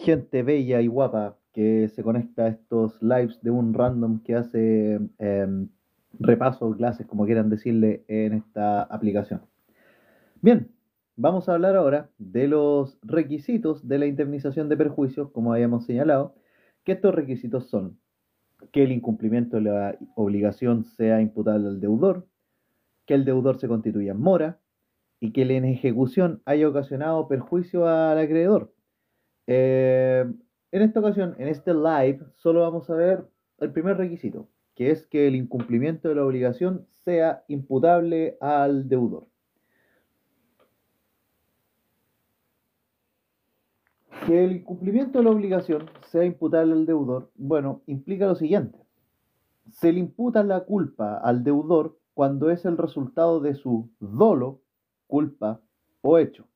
gente bella y guapa que se conecta a estos lives de un random que hace repasos, clases, como quieran decirle, en esta aplicación. Bien, vamos a hablar ahora de los requisitos de la indemnización de perjuicios, como habíamos señalado, que estos requisitos son que el incumplimiento de la obligación sea imputable al deudor, que el deudor se constituya en mora y que la inejecución haya ocasionado perjuicio al acreedor. Eh, en esta ocasión, en este live, solo vamos a ver el primer requisito, que es que el incumplimiento de la obligación sea imputable al deudor. Que el incumplimiento de la obligación sea imputable al deudor, bueno, implica lo siguiente. Se le imputa la culpa al deudor cuando es el resultado de su dolo, culpa o hecho.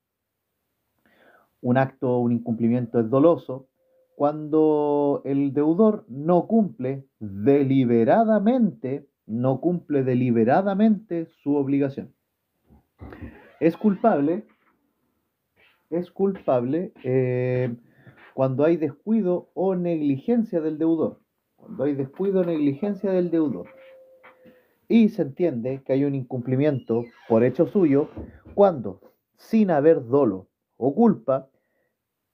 Un acto, un incumplimiento es doloso cuando el deudor no cumple deliberadamente su obligación. Es culpable, es culpable cuando hay descuido o negligencia del deudor. Cuando hay descuido o negligencia del deudor. Y se entiende que hay un incumplimiento por hecho suyo cuando, sin haber dolo o culpa,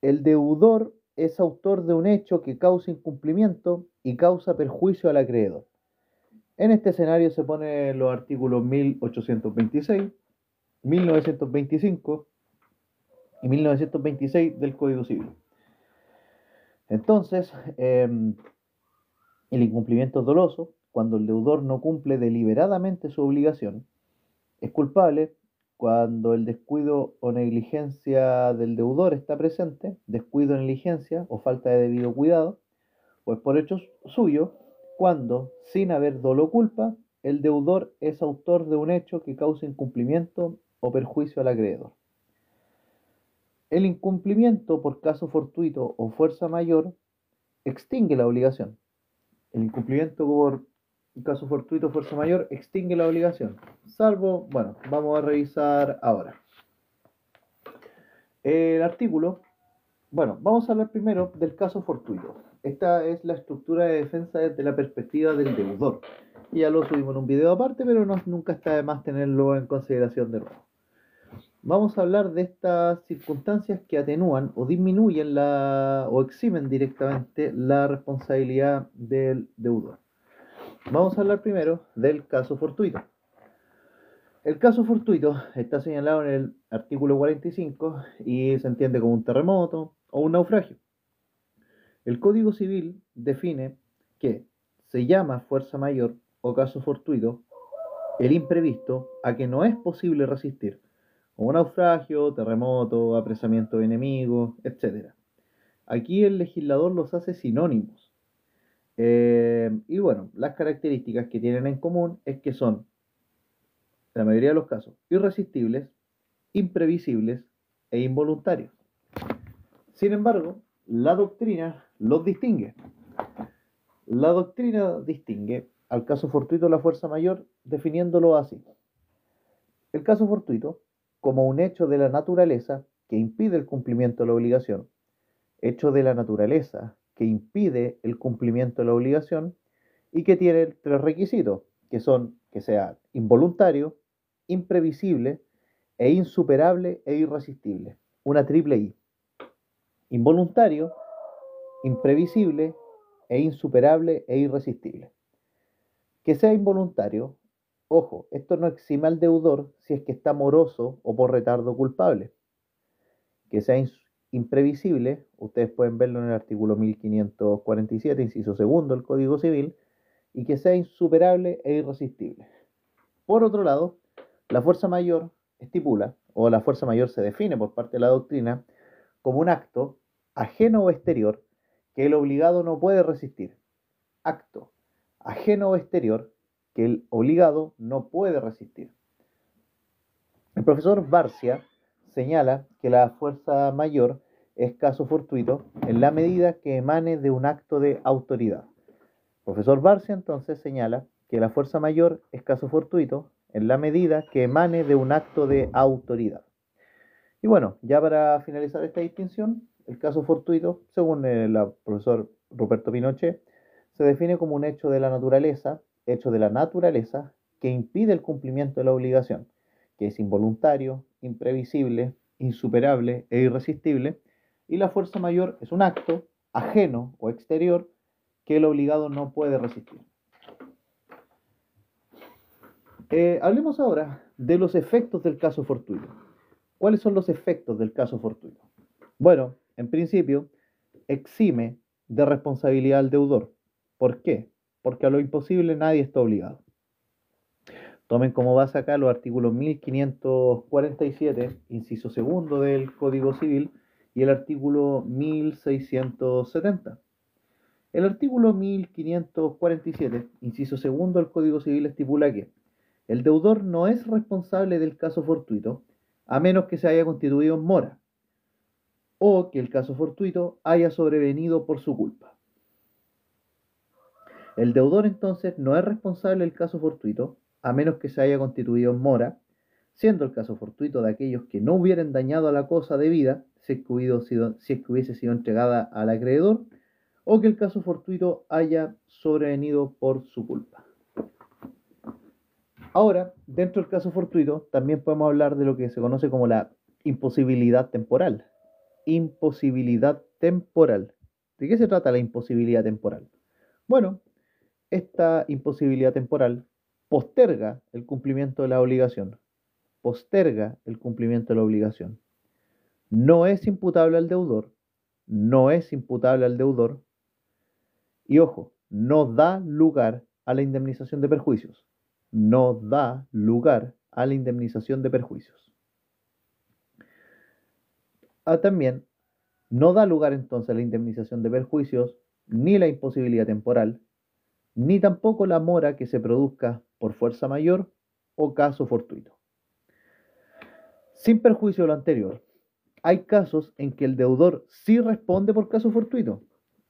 el deudor es autor de un hecho que causa incumplimiento y causa perjuicio al acreedor. En este escenario se ponen los artículos 1826, 1925 y 1926 del Código Civil. Entonces, el incumplimiento es doloso cuando el deudor no cumple deliberadamente su obligación. Es culpable cuando el descuido o negligencia del deudor está presente, descuido, negligencia o falta de debido cuidado, pues por hecho suyo, cuando, sin haber dolo o culpa, el deudor es autor de un hecho que causa incumplimiento o perjuicio al acreedor. El incumplimiento por caso fortuito o fuerza mayor extingue la obligación. El incumplimiento por caso fortuito o fuerza mayor extingue la obligación. Salvo, bueno, vamos a revisar ahora. El artículo, bueno, vamos a hablar primero del caso fortuito. Esta es la estructura de defensa desde la perspectiva del deudor. Ya lo subimos en un video aparte, pero nunca está de más tenerlo en consideración de nuevo. Vamos a hablar de estas circunstancias que atenúan o disminuyen o eximen directamente la responsabilidad del deudor. Vamos a hablar primero del caso fortuito. El caso fortuito está señalado en el artículo 45 y se entiende como un terremoto o un naufragio. El Código Civil define que se llama fuerza mayor o caso fortuito el imprevisto a que no es posible resistir, como naufragio, terremoto, apresamiento de enemigos, etc. Aquí el legislador los hace sinónimos. Y bueno, las características que tienen en común es que son, en la mayoría de los casos, irresistibles, imprevisibles e involuntarios. Sin embargo, la doctrina los distingue. La doctrina distingue al caso fortuito de la fuerza mayor definiéndolo así. El caso fortuito como un hecho de la naturaleza que impide el cumplimiento de la obligación, hecho de la naturaleza que impide el cumplimiento de la obligación y que tiene tres requisitos, que son que sea involuntario, imprevisible e insuperable e irresistible. Una triple I. Involuntario, imprevisible e insuperable e irresistible. Que sea involuntario, ojo, esto no exime al deudor si es que está moroso o por retardo culpable. Que sea imprevisible, ustedes pueden verlo en el artículo 1547, inciso segundo del Código Civil, y que sea insuperable e irresistible. Por otro lado, la fuerza mayor estipula, o la fuerza mayor se define por parte de la doctrina, como un acto ajeno o exterior que el obligado no puede resistir. Acto ajeno o exterior que el obligado no puede resistir. El profesor Barcia señala que la fuerza mayor es caso fortuito en la medida que emane de un acto de autoridad. El profesor Barcia entonces señala que la fuerza mayor es caso fortuito en la medida que emane de un acto de autoridad. Y bueno, ya para finalizar esta distinción, el caso fortuito, según el profesor Ruperto Pinochet, se define como un hecho de la naturaleza, que impide el cumplimiento de la obligación, que es involuntario, imprevisible, insuperable e irresistible, y la fuerza mayor es un acto ajeno o exterior que el obligado no puede resistir. Hablemos ahora de los efectos del caso fortuito. ¿Cuáles son los efectos del caso fortuito? Bueno, en principio, exime de responsabilidad al deudor. ¿Por qué? Porque a lo imposible nadie está obligado. Tomen como base acá los artículos 1547, inciso segundo del Código Civil, y el artículo 1670. El artículo 1547, inciso segundo del Código Civil, estipula que el deudor no es responsable del caso fortuito a menos que se haya constituido en mora o que el caso fortuito haya sobrevenido por su culpa. El deudor entonces no es responsable del caso fortuito a menos que se haya constituido en mora, siendo el caso fortuito de aquellos que no hubieran dañado a la cosa debida si es que hubiese sido entregada al acreedor, o que el caso fortuito haya sobrevenido por su culpa. Ahora, dentro del caso fortuito, también podemos hablar de lo que se conoce como la imposibilidad temporal. Imposibilidad temporal. ¿De qué se trata la imposibilidad temporal? Bueno, esta imposibilidad temporal posterga el cumplimiento de la obligación. Posterga el cumplimiento de la obligación. No es imputable al deudor. No es imputable al deudor. Y ojo, no da lugar a la indemnización de perjuicios. No da lugar a la indemnización de perjuicios. También no da lugar entonces a la indemnización de perjuicios, ni la imposibilidad temporal, ni tampoco la mora que se produzca por fuerza mayor o caso fortuito. Sin perjuicio de lo anterior, hay casos en que el deudor sí responde por caso fortuito.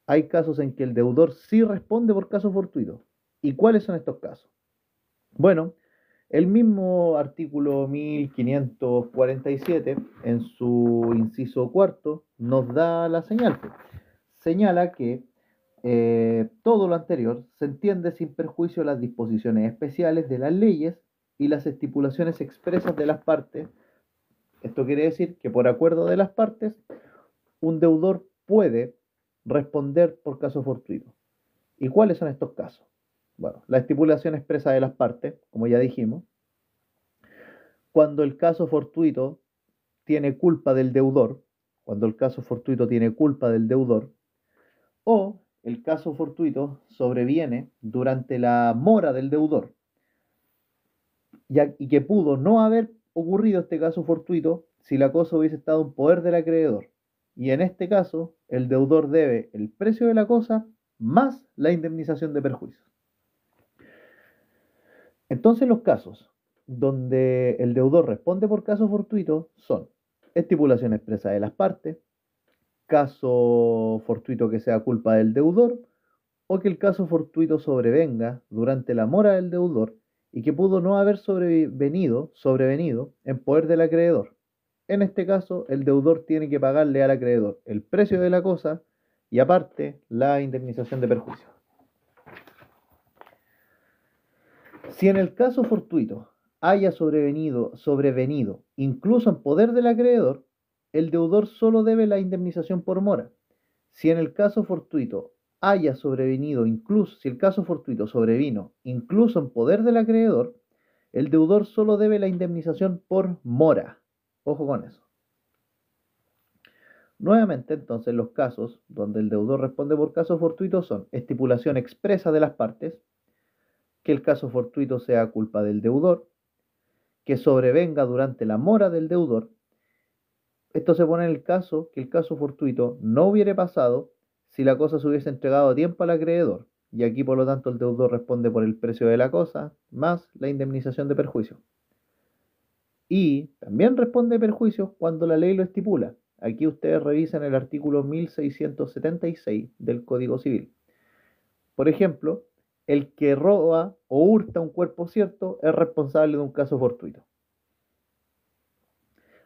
Hay casos en que el deudor sí responde por caso fortuito. ¿Y cuáles son estos casos? Bueno, el mismo artículo 1547, en su inciso cuarto, nos da la señal. Señala que todo lo anterior se entiende sin perjuicio de las disposiciones especiales de las leyes y las estipulaciones expresas de las partes. Esto quiere decir que por acuerdo de las partes, un deudor puede responder por caso fortuito. ¿Y cuáles son estos casos? Bueno, la estipulación expresa de las partes, como ya dijimos, cuando el caso fortuito tiene culpa del deudor, cuando el caso fortuito tiene culpa del deudor, o el caso fortuito sobreviene durante la mora del deudor, y que pudo no haber ocurrido este caso fortuito si la cosa hubiese estado en poder del acreedor. Y en este caso, el deudor debe el precio de la cosa más la indemnización de perjuicios. Entonces los casos donde el deudor responde por caso fortuito son estipulación expresa de las partes, caso fortuito que sea culpa del deudor, o que el caso fortuito sobrevenga durante la mora del deudor y que pudo no haber sobrevenido en poder del acreedor. En este caso, el deudor tiene que pagarle al acreedor el precio de la cosa y aparte la indemnización de perjuicio. Si en el caso fortuito haya sobrevenido incluso en poder del acreedor, el deudor solo debe la indemnización por mora. Si en el caso fortuito haya sobrevenido incluso, si el caso fortuito sobrevino incluso en poder del acreedor, el deudor solo debe la indemnización por mora. Ojo con eso. Nuevamente, entonces, los casos donde el deudor responde por caso fortuito son estipulación expresa de las partes, que el caso fortuito sea culpa del deudor, que sobrevenga durante la mora del deudor. Esto se pone en el caso que el caso fortuito no hubiere pasado si la cosa se hubiese entregado a tiempo al acreedor, y aquí por lo tanto el deudor responde por el precio de la cosa más la indemnización de perjuicio. Y también responde perjuicios cuando la ley lo estipula. Aquí ustedes revisan el artículo 1676 del Código Civil. Por ejemplo, el que roba o hurta un cuerpo cierto es responsable de un caso fortuito.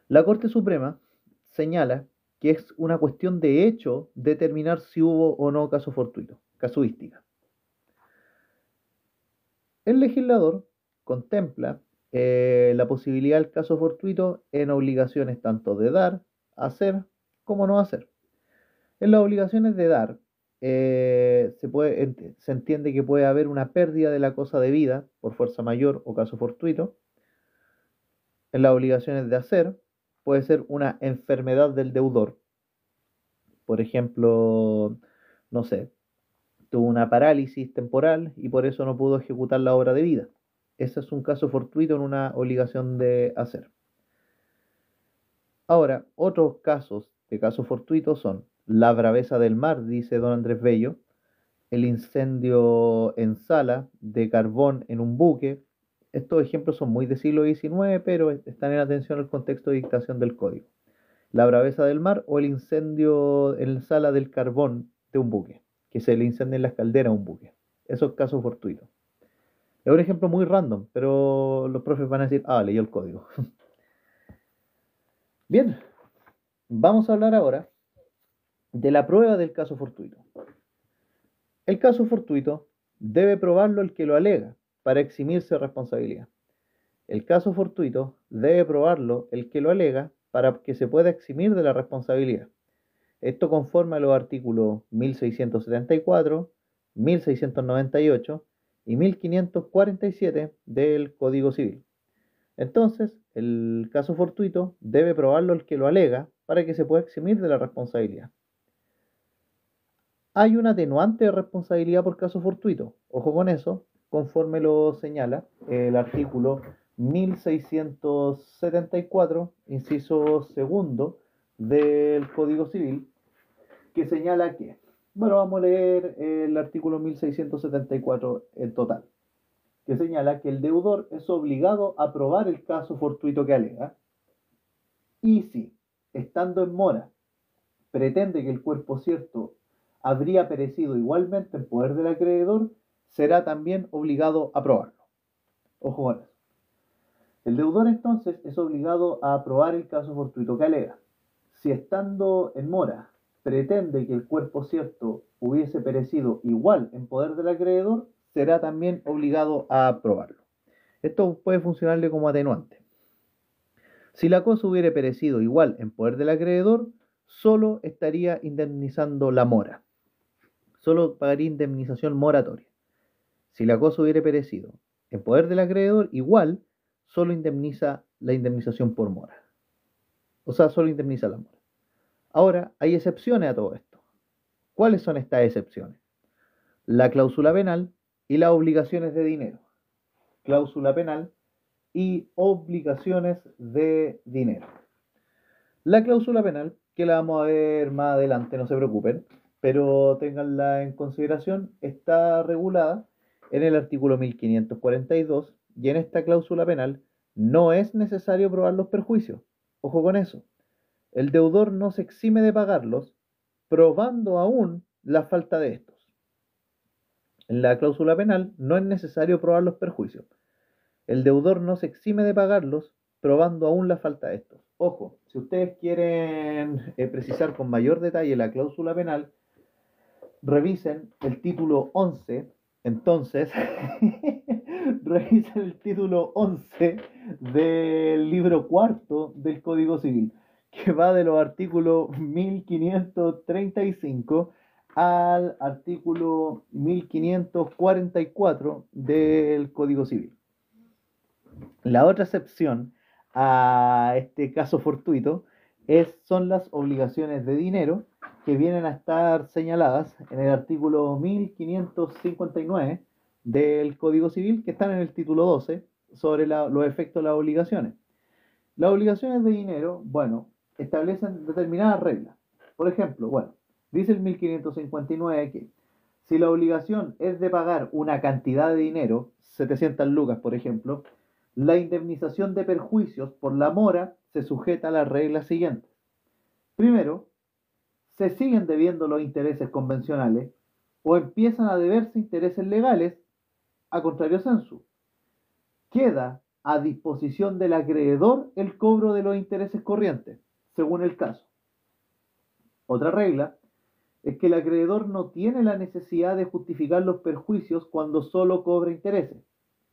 La Corte Suprema señala que es una cuestión de hecho determinar si hubo o no caso fortuito, casuística. El legislador contempla la posibilidad del caso fortuito en obligaciones tanto de dar, hacer, como no hacer. En las obligaciones de dar, se entiende que puede haber una pérdida de la cosa debida por fuerza mayor o caso fortuito. En las obligaciones de hacer, puede ser una enfermedad del deudor. Por ejemplo, no sé, tuvo una parálisis temporal y por eso no pudo ejecutar la obra debida. Ese es un caso fortuito en una obligación de hacer. Ahora, otros casos de casos fortuitos son la braveza del mar, dice don Andrés Bello, el incendio en sala de carbón en un buque. Estos ejemplos son muy del siglo XIX, pero están en atención al contexto de dictación del código. La braveza del mar o el incendio en sala del carbón de un buque, que se le incendien las calderas a un buque. Esos casos fortuitos. Es un ejemplo muy random, pero los profes van a decir, leyó el código. Bien, vamos a hablar ahora de la prueba del caso fortuito. El caso fortuito debe probarlo el que lo alega para eximirse de responsabilidad. El caso fortuito debe probarlo el que lo alega para que se pueda eximir de la responsabilidad. Esto conforme a los artículos 1674, 1698 y 1547 del Código Civil. Entonces, el caso fortuito debe probarlo el que lo alega para que se pueda eximir de la responsabilidad. Hay un atenuante de responsabilidad por caso fortuito. Ojo con eso, conforme lo señala el artículo 1674, inciso segundo del Código Civil, que señala que, bueno, vamos a leer el artículo 1674 en total, que señala que el deudor es obligado a probar el caso fortuito que alega, y si, estando en mora, pretende que el cuerpo cierto habría perecido igualmente en poder del acreedor, será también obligado a probarlo. Ojo con eso. El deudor entonces es obligado a probar el caso fortuito que alega. Si estando en mora pretende que el cuerpo cierto hubiese perecido igual en poder del acreedor, será también obligado a probarlo. Esto puede funcionarle como atenuante. Si la cosa hubiera perecido igual en poder del acreedor, solo estaría indemnizando la mora. Solo pagaría indemnización moratoria. Si la cosa hubiera perecido en poder del acreedor, igual, solo indemniza la indemnización por mora. O sea, solo indemniza la mora. Ahora, hay excepciones a todo esto. ¿Cuáles son estas excepciones? La cláusula penal y las obligaciones de dinero. Cláusula penal y obligaciones de dinero. La cláusula penal, que la vamos a ver más adelante, no se preocupen, pero ténganla en consideración, está regulada en el artículo 1542 y en esta cláusula penal no es necesario probar los perjuicios. Ojo con eso. El deudor no se exime de pagarlos, probando aún la falta de estos. En la cláusula penal no es necesario probar los perjuicios. El deudor no se exime de pagarlos, probando aún la falta de estos. Ojo, si ustedes quieren precisar con mayor detalle la cláusula penal, revisen el título 11, entonces, revisen el título 11 del libro cuarto del Código Civil, que va de los artículos 1535 al artículo 1544 del Código Civil. La otra excepción a este caso fortuito son las obligaciones de dinero que vienen a estar señaladas en el artículo 1559 del Código Civil, que están en el título 12 sobre los efectos de las obligaciones. Las obligaciones de dinero, bueno, establecen determinadas reglas. Por ejemplo, dice el 1559 que si la obligación es de pagar una cantidad de dinero, 700 lucas por ejemplo, la indemnización de perjuicios por la mora se sujeta a las reglas siguientes. Primero, se siguen debiendo los intereses convencionales o empiezan a deberse intereses legales a contrario sensu. Queda a disposición del acreedor el cobro de los intereses corrientes, según el caso. Otra regla es que el acreedor no tiene la necesidad de justificar los perjuicios cuando solo cobra intereses.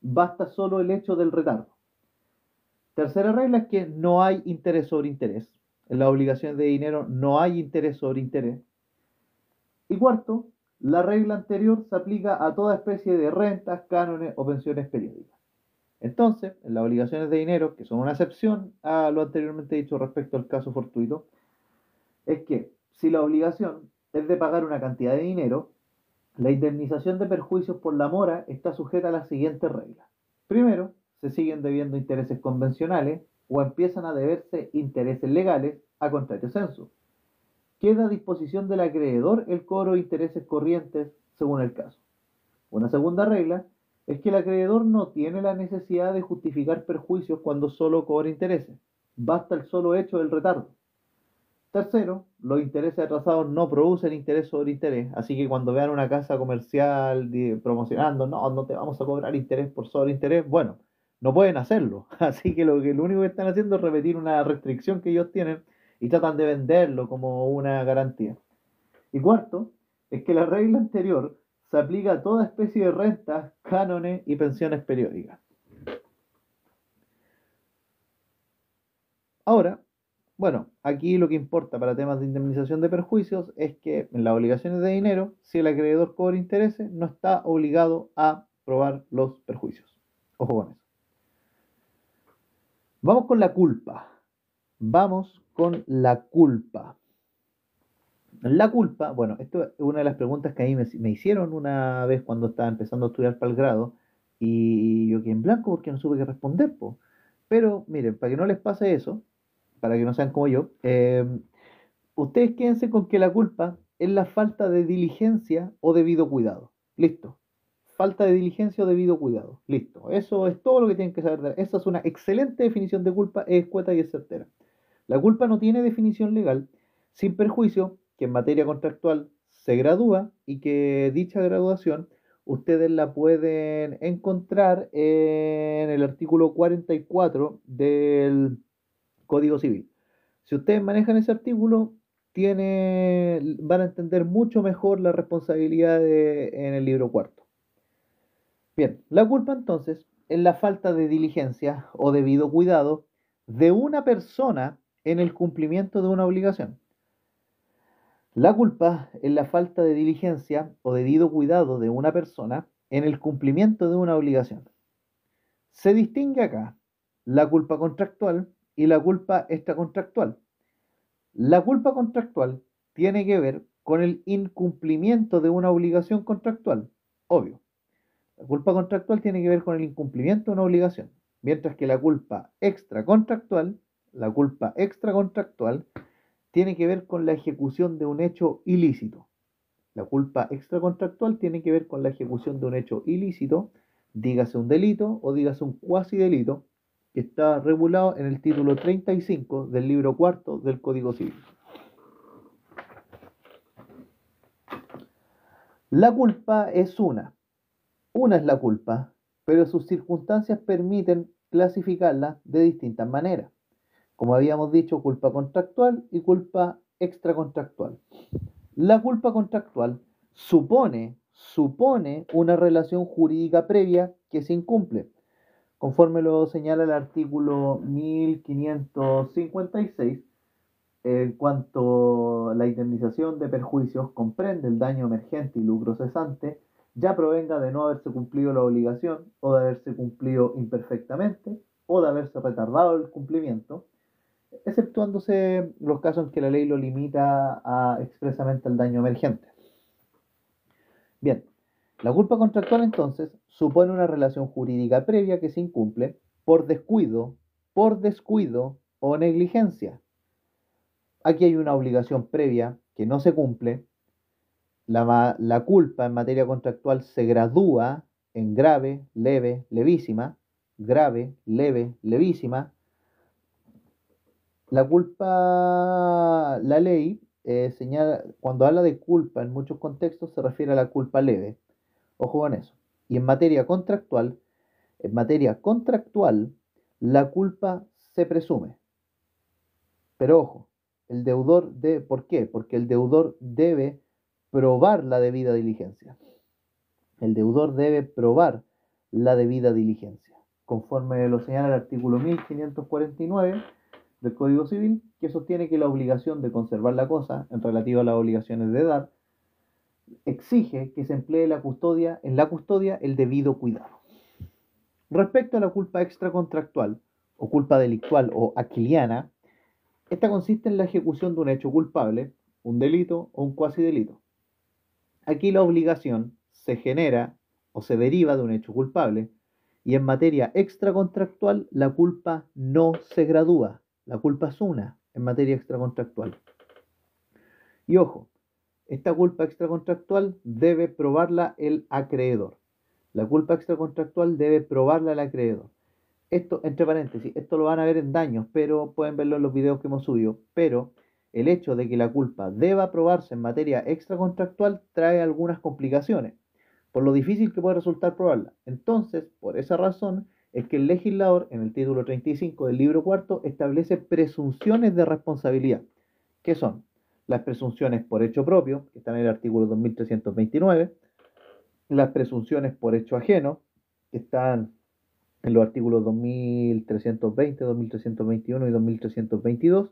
Basta solo el hecho del retardo. Tercera regla es que no hay interés sobre interés. En las obligaciones de dinero no hay interés sobre interés. Y cuarto, la regla anterior se aplica a toda especie de rentas, cánones o pensiones periódicas. Entonces, en las obligaciones de dinero, que son una excepción a lo anteriormente dicho respecto al caso fortuito, es que si la obligación es de pagar una cantidad de dinero, la indemnización de perjuicios por la mora está sujeta a las siguientes reglas. Primero, se siguen debiendo intereses convencionales o empiezan a deberse intereses legales a contrario censo. Queda a disposición del acreedor el cobro de intereses corrientes según el caso. Una segunda regla es que el acreedor no tiene la necesidad de justificar perjuicios cuando solo cobra intereses. Basta el solo hecho del retardo. Tercero, los intereses atrasados no producen interés sobre interés, así que cuando vean una casa comercial promocionando, no, no te vamos a cobrar interés por sobre interés, bueno, no pueden hacerlo, así que lo único que están haciendo es repetir una restricción que ellos tienen y tratan de venderlo como una garantía. Y cuarto, es que la regla anterior se aplica a toda especie de rentas, cánones y pensiones periódicas. Ahora, bueno, aquí lo que importa para temas de indemnización de perjuicios es que en las obligaciones de dinero, si el acreedor cobra intereses, no está obligado a probar los perjuicios. Ojo con eso. Vamos con la culpa. Vamos con la culpa. La culpa, bueno, esto es una de las preguntas que a mí me hicieron una vez cuando estaba empezando a estudiar para el grado y yo quedé en blanco porque no supe qué responder, po. Pero miren, para que no les pase eso, para que no sean como yo, ustedes quédense con que la culpa es la falta de diligencia o debido cuidado. Listo. Falta de diligencia o debido cuidado. Listo. Eso es todo lo que tienen que saber. Esa es una excelente definición de culpa, es escueta y es certera. La culpa no tiene definición legal, sin perjuicio que en materia contractual se gradúa y que dicha graduación ustedes la pueden encontrar en el artículo 44 del Código Civil. Si ustedes manejan ese artículo, van a entender mucho mejor la responsabilidad en el libro cuarto. Bien, la culpa entonces es la falta de diligencia o debido cuidado de una persona en el cumplimiento de una obligación. La culpa es la falta de diligencia o debido cuidado de una persona en el cumplimiento de una obligación. Se distingue acá la culpa contractual y la culpa extracontractual. La culpa contractual tiene que ver con el incumplimiento de una obligación contractual, obvio. La culpa contractual tiene que ver con el incumplimiento de una obligación, mientras que la culpa extracontractual tiene que ver con la ejecución de un hecho ilícito. La culpa extracontractual tiene que ver con la ejecución de un hecho ilícito, dígase un delito o dígase un cuasi delito, que está regulado en el título 35 del libro cuarto del Código Civil. La culpa es una es la culpa, pero sus circunstancias permiten clasificarla de distintas maneras. Como habíamos dicho, culpa contractual y culpa extracontractual. La culpa contractual supone una relación jurídica previa que se incumple, conforme lo señala el artículo 1556, en cuanto la indemnización de perjuicios comprende el daño emergente y lucro cesante, ya provenga de no haberse cumplido la obligación o de haberse cumplido imperfectamente o de haberse retardado el cumplimiento, exceptuándose los casos en que la ley lo limita expresamente al daño emergente. Bien, la culpa contractual entonces supone una relación jurídica previa que se incumple por descuido o negligencia. Aquí hay una obligación previa que no se cumple. La culpa en materia contractual se gradúa en grave, leve, levísima, grave, leve, levísima. La ley señala, cuando habla de culpa en muchos contextos se refiere a la culpa leve. Ojo con eso. Y en materia contractual, la culpa se presume. Pero ojo, ¿por qué? Porque el deudor debe probar la debida diligencia. El deudor debe probar la debida diligencia, conforme lo señala el artículo 1549 del Código Civil, que sostiene que la obligación de conservar la cosa, en relativo a las obligaciones de edad, exige que se emplee en la custodia el debido cuidado. Respecto a la culpa extracontractual, o culpa delictual o aquiliana, esta consiste en la ejecución de un hecho culpable, un delito o un cuasi delito. Aquí la obligación se genera o se deriva de un hecho culpable, y en materia extracontractual la culpa no se gradúa, la culpa es una en materia extracontractual. Y ojo, esta culpa extracontractual debe probarla el acreedor. La culpa extracontractual debe probarla el acreedor. Esto, entre paréntesis, esto lo van a ver en daños, pero pueden verlo en los videos que hemos subido, pero el hecho de que la culpa deba probarse en materia extracontractual trae algunas complicaciones, por lo difícil que puede resultar probarla. Entonces, por esa razón, es que el legislador, en el título 35 del libro cuarto, establece presunciones de responsabilidad, que son las presunciones por hecho propio, que están en el artículo 2329, las presunciones por hecho ajeno, que están en los artículos 2320, 2321 y 2322,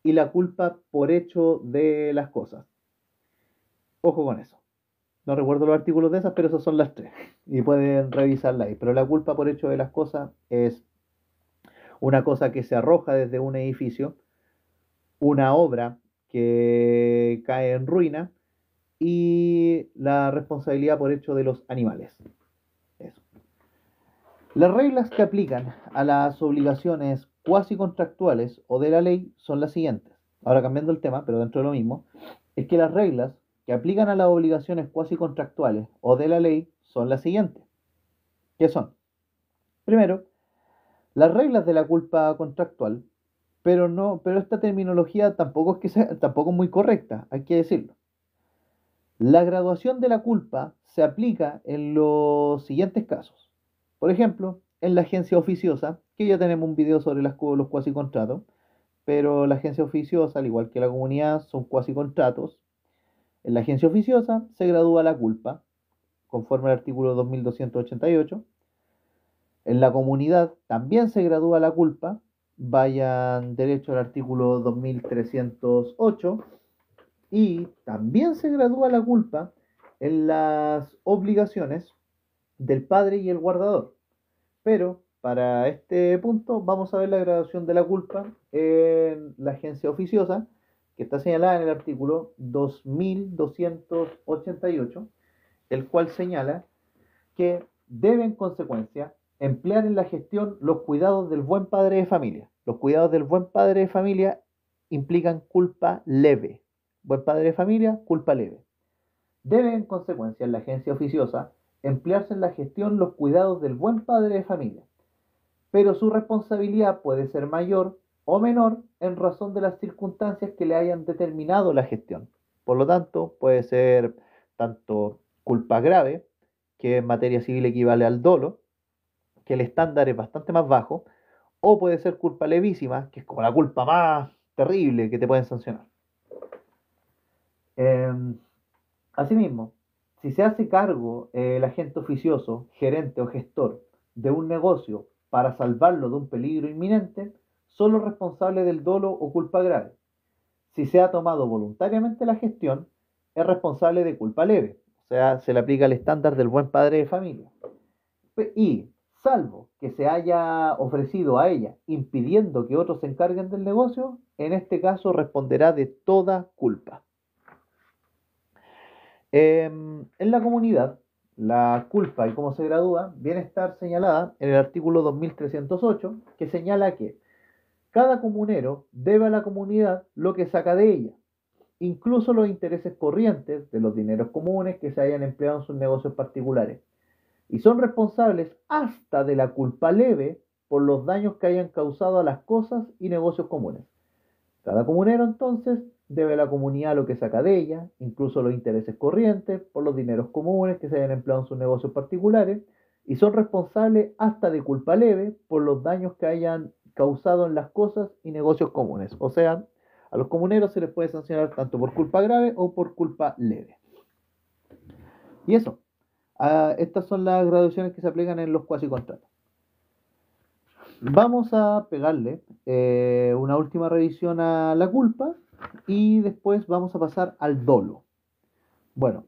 y la culpa por hecho de las cosas. Ojo con eso. No recuerdo los artículos de esas, pero esas son las tres. Y pueden revisarla ahí. Pero la culpa por hecho de las cosas es una cosa que se arroja desde un edificio, una obra que cae en ruina y la responsabilidad por hecho de los animales. Eso. Las reglas que aplican a las obligaciones cuasi contractuales o de la ley son las siguientes. Ahora cambiando el tema, pero dentro de lo mismo, es que las reglas que aplican a las obligaciones cuasi contractuales o de la ley son las siguientes. ¿Qué son? Primero, las reglas de la culpa contractual, pero esta terminología tampoco tampoco es muy correcta, hay que decirlo. La graduación de la culpa se aplica en los siguientes casos. Por ejemplo, en la agencia oficiosa, que ya tenemos un video sobre los cuasi contratos, pero la agencia oficiosa, al igual que la comunidad, son cuasi contratos. En la agencia oficiosa se gradúa la culpa, conforme al artículo 2288. En la comunidad también se gradúa la culpa, vayan derecho al artículo 2308. Y también se gradúa la culpa en las obligaciones del padre y el guardador. Pero para este punto vamos a ver la graduación de la culpa en la agencia oficiosa, que está señalada en el artículo 2288, el cual señala que debe en consecuencia emplear en la gestión los cuidados del buen padre de familia. Los cuidados del buen padre de familia implican culpa leve. Buen padre de familia, culpa leve. Debe en consecuencia en la agencia oficiosa emplearse en la gestión los cuidados del buen padre de familia, pero su responsabilidad puede ser mayor o menor en razón de las circunstancias que le hayan determinado la gestión. Por lo tanto, puede ser tanto culpa grave, que en materia civil equivale al dolo, que el estándar es bastante más bajo, o puede ser culpa levísima, que es como la culpa más terrible que te pueden sancionar. Asimismo, si se hace cargo el agente oficioso, gerente o gestor de un negocio para salvarlo de un peligro inminente, son los responsables del dolo o culpa grave. Si se ha tomado voluntariamente la gestión, es responsable de culpa leve, o sea, se le aplica el estándar del buen padre de familia. Y, salvo que se haya ofrecido a ella impidiendo que otros se encarguen del negocio, en este caso responderá de toda culpa. En la comunidad, la culpa y cómo se gradúa viene a estar señalada en el artículo 2308, que señala que cada comunero debe a la comunidad lo que saca de ella, incluso los intereses corrientes de los dineros comunes que se hayan empleado en sus negocios particulares, y son responsables hasta de la culpa leve por los daños que hayan causado a las cosas y negocios comunes. Cada comunero entonces debe a la comunidad lo que saca de ella, incluso los intereses corrientes por los dineros comunes que se hayan empleado en sus negocios particulares, y son responsables hasta de culpa leve por los daños que hayan causado en las cosas y negocios comunes. O sea, A los comuneros se les puede sancionar tanto por culpa grave o por culpa leve. Y eso, estas son las graduaciones que se aplican en los cuasicontratos. Vamos a pegarle una última revisión a la culpa y después vamos a pasar al dolo. Bueno,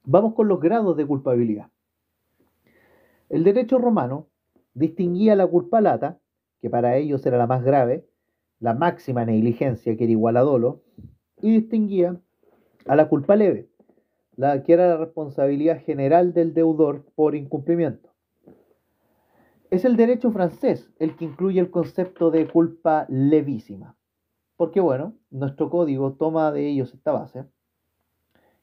vamos con los grados de culpabilidad. El derecho romano distinguía la culpa lata, que para ellos era la más grave, la máxima negligencia, que era igual a dolo, y distinguía a la culpa leve, la que era la responsabilidad general del deudor por incumplimiento. Es el derecho francés el que incluye el concepto de culpa levísima, porque bueno, nuestro código toma de ellos esta base,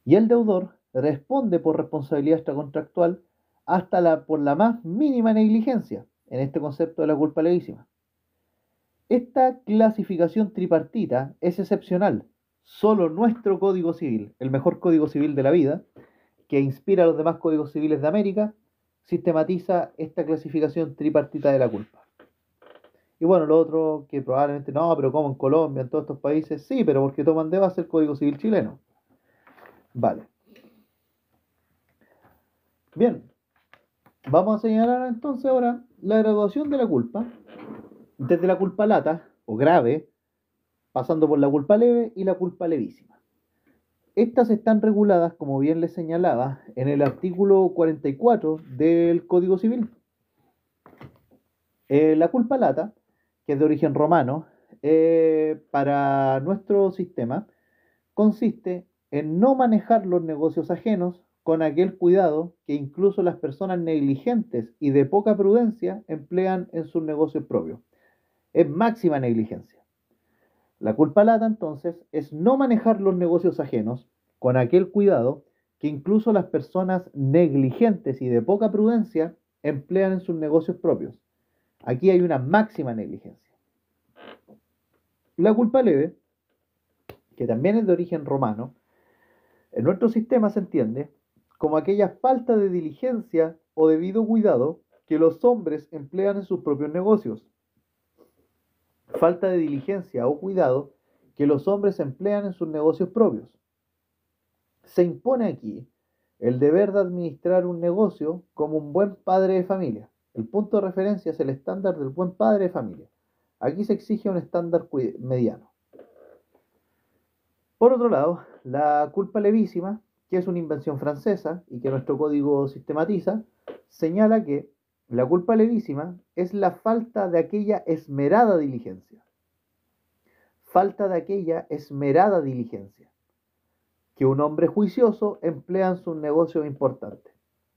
y el deudor responde por responsabilidad extracontractual hasta por la más mínima negligencia, en este concepto de la culpa levísima. Esta clasificación tripartita es excepcional. Solo nuestro Código Civil, el mejor Código Civil de la vida, que inspira a los demás códigos civiles de América, sistematiza esta clasificación tripartita de la culpa. Y bueno, lo otro que probablemente no, pero como en Colombia, en todos estos países, sí, pero porque toman de base el Código Civil chileno. Vale. Bien, vamos a señalar entonces ahora la graduación de la culpa, desde la culpa lata o grave, pasando por la culpa leve y la culpa levísima. Estas están reguladas, como bien les señalaba, en el artículo 44 del Código Civil. La culpa lata, que es de origen romano, para nuestro sistema, consiste en no manejar los negocios ajenos con aquel cuidado que incluso las personas negligentes y de poca prudencia emplean en sus negocios propios. Es máxima negligencia. La culpa lata, entonces, es no manejar los negocios ajenos con aquel cuidado que incluso las personas negligentes y de poca prudencia emplean en sus negocios propios. Aquí hay una máxima negligencia. La culpa leve, que también es de origen romano, en nuestro sistema se entiende como aquella falta de diligencia o debido cuidado que los hombres emplean en sus propios negocios. Falta de diligencia o cuidado que los hombres emplean en sus negocios propios. Se impone aquí el deber de administrar un negocio como un buen padre de familia. El punto de referencia es el estándar del buen padre de familia. Aquí se exige un estándar mediano. Por otro lado, la culpa levísima, que es una invención francesa y que nuestro código sistematiza, señala que la culpa levísima es la falta de aquella esmerada diligencia. Falta de aquella esmerada diligencia que un hombre juicioso emplea en sus negocios importantes.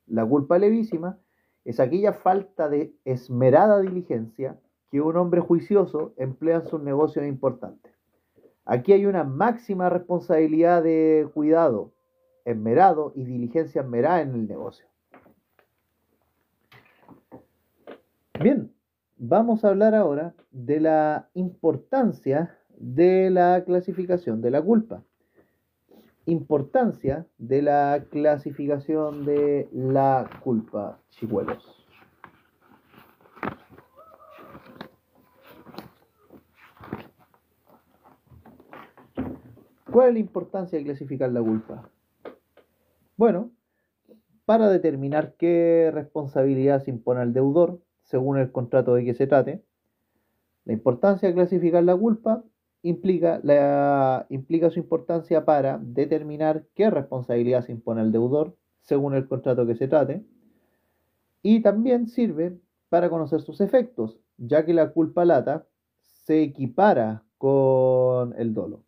La culpa levísima es aquella falta de esmerada diligencia que un hombre juicioso emplea en sus negocios importantes. Aquí hay una máxima responsabilidad de cuidado esmerado y diligencia esmerada en el negocio. Bien, vamos a hablar ahora de la importancia de la clasificación de la culpa. Importancia de la clasificación de la culpa, chicuelos. ¿Cuál es la importancia de clasificar la culpa? Bueno, para determinar qué responsabilidad se impone al deudor, según el contrato de que se trate, la importancia de clasificar la culpa implica su importancia para determinar qué responsabilidad se impone al deudor, según el contrato que se trate, y también sirve para conocer sus efectos, ya que la culpa lata se equipara con el dolo.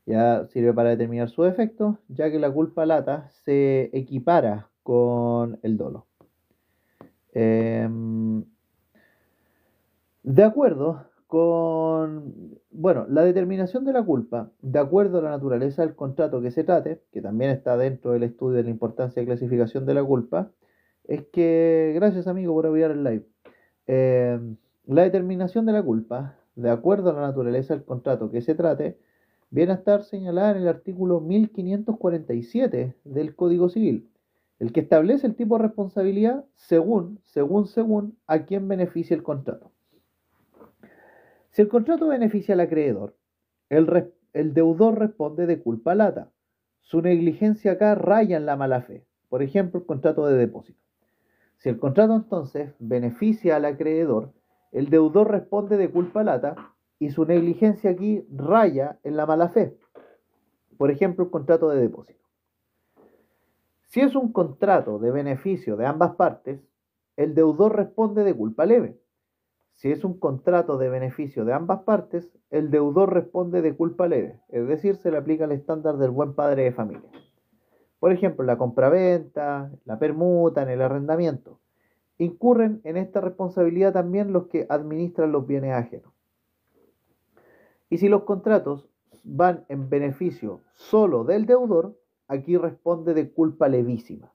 Ya sirve para determinar sus efectos, ya que la culpa lata se equipara con el dolo. De acuerdo con, bueno, la determinación de la culpa, de acuerdo a la naturaleza del contrato que se trate, que también está dentro del estudio de la importancia de clasificación de la culpa, es que, gracias amigo por apoyar el live, la determinación de la culpa, de acuerdo a la naturaleza del contrato que se trate, viene a estar señalada en el artículo 1547 del Código Civil, El que establece el tipo de responsabilidad según a quién beneficia el contrato. Si el contrato beneficia al acreedor, el deudor responde de culpa lata. Su negligencia acá raya en la mala fe. Por ejemplo, el contrato de depósito. Si el contrato entonces beneficia al acreedor, el deudor responde de culpa lata y su negligencia aquí raya en la mala fe. Por ejemplo, el contrato de depósito. Si es un contrato de beneficio de ambas partes, el deudor responde de culpa leve. Si es un contrato de beneficio de ambas partes, el deudor responde de culpa leve, es decir, se le aplica el estándar del buen padre de familia. Por ejemplo, la compraventa, la permuta, en el arrendamiento. Incurren en esta responsabilidad también los que administran los bienes ajenos. Y si los contratos van en beneficio solo del deudor, aquí responde de culpa levísima.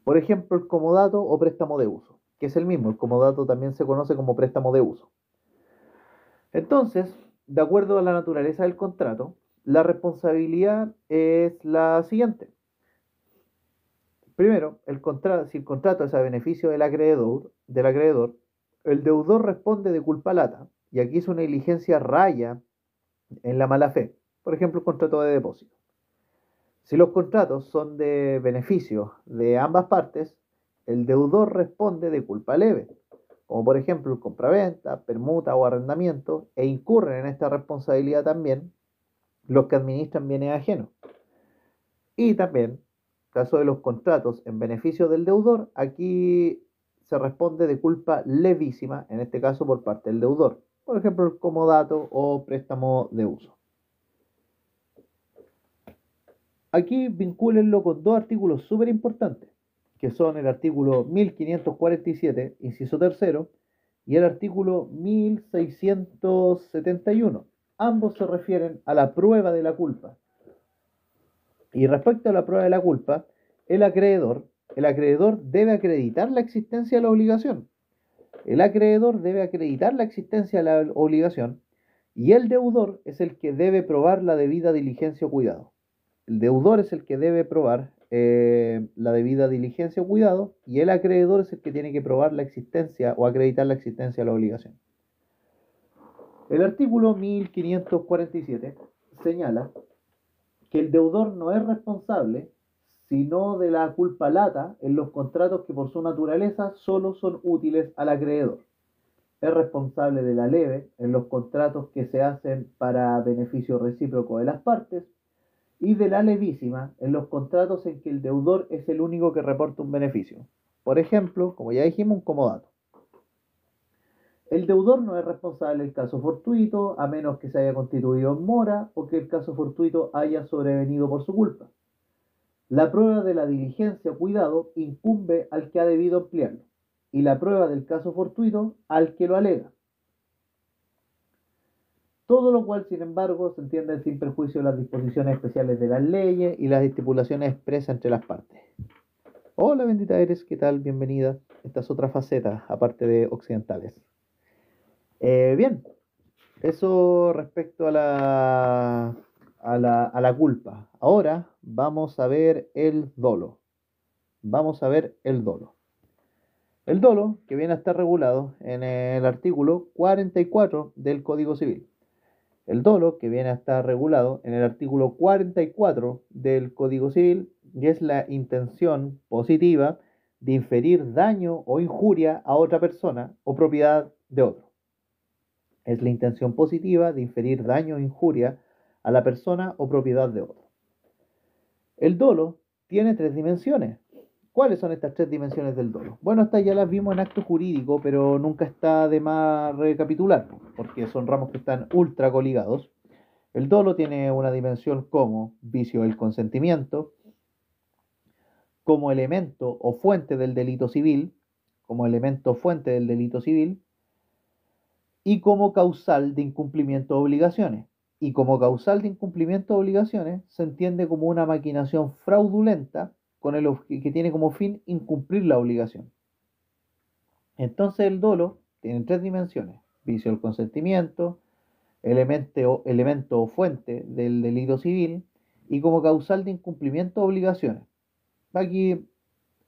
Por ejemplo, el comodato o préstamo de uso, que es el mismo. El comodato también se conoce como préstamo de uso. Entonces, de acuerdo a la naturaleza del contrato, la responsabilidad es la siguiente. Primero, si el contrato es a beneficio del acreedor, el deudor responde de culpa lata, y aquí su negligencia raya en la mala fe. Por ejemplo, el contrato de depósito. Si los contratos son de beneficio de ambas partes, el deudor responde de culpa leve, como por ejemplo el compraventa, permuta o arrendamiento, e incurren en esta responsabilidad también los que administran bienes ajenos. Y también, en caso de los contratos en beneficio del deudor, aquí se responde de culpa levísima, en este caso por parte del deudor, por ejemplo el comodato o préstamo de uso. Aquí vincúlenlo con dos artículos súper importantes, que son el artículo 1547, inciso tercero, y el artículo 1671. Ambos se refieren a la prueba de la culpa. Y respecto a la prueba de la culpa, el acreedor debe acreditar la existencia de la obligación. El acreedor debe acreditar la existencia de la obligación y el deudor es el que debe probar la debida diligencia o cuidado. El deudor es el que debe probar la debida diligencia o cuidado y el acreedor es el que tiene que probar la existencia o acreditar la existencia de la obligación. El artículo 1547 señala que el deudor no es responsable sino de la culpa lata en los contratos que por su naturaleza solo son útiles al acreedor. Es responsable de la leve en los contratos que se hacen para beneficio recíproco de las partes y de la levísima en los contratos en que el deudor es el único que reporta un beneficio. Por ejemplo, como ya dijimos, un comodato. El deudor no es responsable del caso fortuito a menos que se haya constituido en mora o que el caso fortuito haya sobrevenido por su culpa. La prueba de la diligencia o cuidado incumbe al que ha debido emplearlo y la prueba del caso fortuito al que lo alega. Todo lo cual, sin embargo, se entiende sin perjuicio de las disposiciones especiales de las leyes y las estipulaciones expresas entre las partes. Hola, bendita eres, ¿qué tal? Bienvenida. Esta es otra faceta, aparte de occidentales. Bien, eso respecto a la culpa. Ahora vamos a ver el dolo. Vamos a ver el dolo. El dolo, que viene a estar regulado en el artículo 44 del Código Civil. El dolo, que viene a estar regulado en el artículo 44 del Código Civil, y es la intención positiva de inferir daño o injuria a otra persona o propiedad de otro. Es la intención positiva de inferir daño o injuria a la persona o propiedad de otro. El dolo tiene tres dimensiones. ¿Cuáles son estas tres dimensiones del dolo? Bueno, estas ya las vimos en acto jurídico, pero nunca está de más recapitular, porque son ramos que están ultra coligados. El dolo tiene una dimensión como vicio del consentimiento, como elemento o fuente del delito civil, y como causal de incumplimiento de obligaciones. Y como causal de incumplimiento de obligaciones se entiende como una maquinación fraudulenta que tiene como fin incumplir la obligación. Entonces el dolo tiene tres dimensiones: vicio del consentimiento, elemento o fuente del delito civil y como causal de incumplimiento de obligaciones. Aquí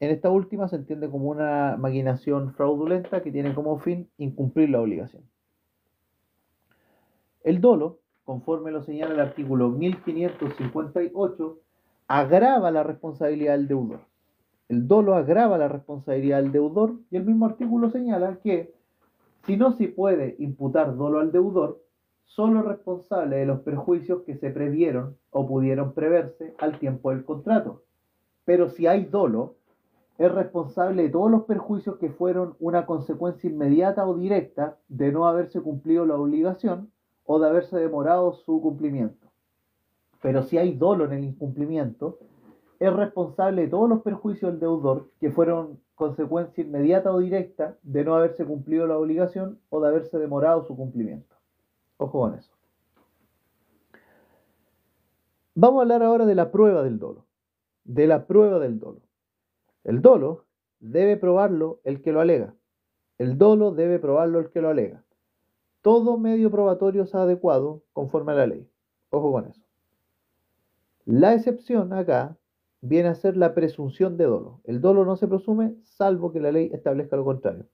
En esta última se entiende como una maquinación fraudulenta que tiene como fin incumplir la obligación. El dolo, conforme lo señala el artículo 1558, agrava la responsabilidad del deudor. El dolo agrava la responsabilidad del deudor y el mismo artículo señala que si no se puede imputar dolo al deudor, solo es responsable de los perjuicios que se previeron o pudieron preverse al tiempo del contrato. Pero si hay dolo, es responsable de todos los perjuicios que fueron una consecuencia inmediata o directa de no haberse cumplido la obligación o de haberse demorado su cumplimiento. Pero si hay dolo en el incumplimiento, es responsable de todos los perjuicios del deudor que fueron consecuencia inmediata o directa de no haberse cumplido la obligación o de haberse demorado su cumplimiento. Ojo con eso. Vamos a hablar ahora de la prueba del dolo. De la prueba del dolo. El dolo debe probarlo el que lo alega. El dolo debe probarlo el que lo alega. Todo medio probatorio es adecuado conforme a la ley. Ojo con eso. La excepción acá viene a ser la presunción de dolo. El dolo no se presume salvo que la ley establezca lo contrario.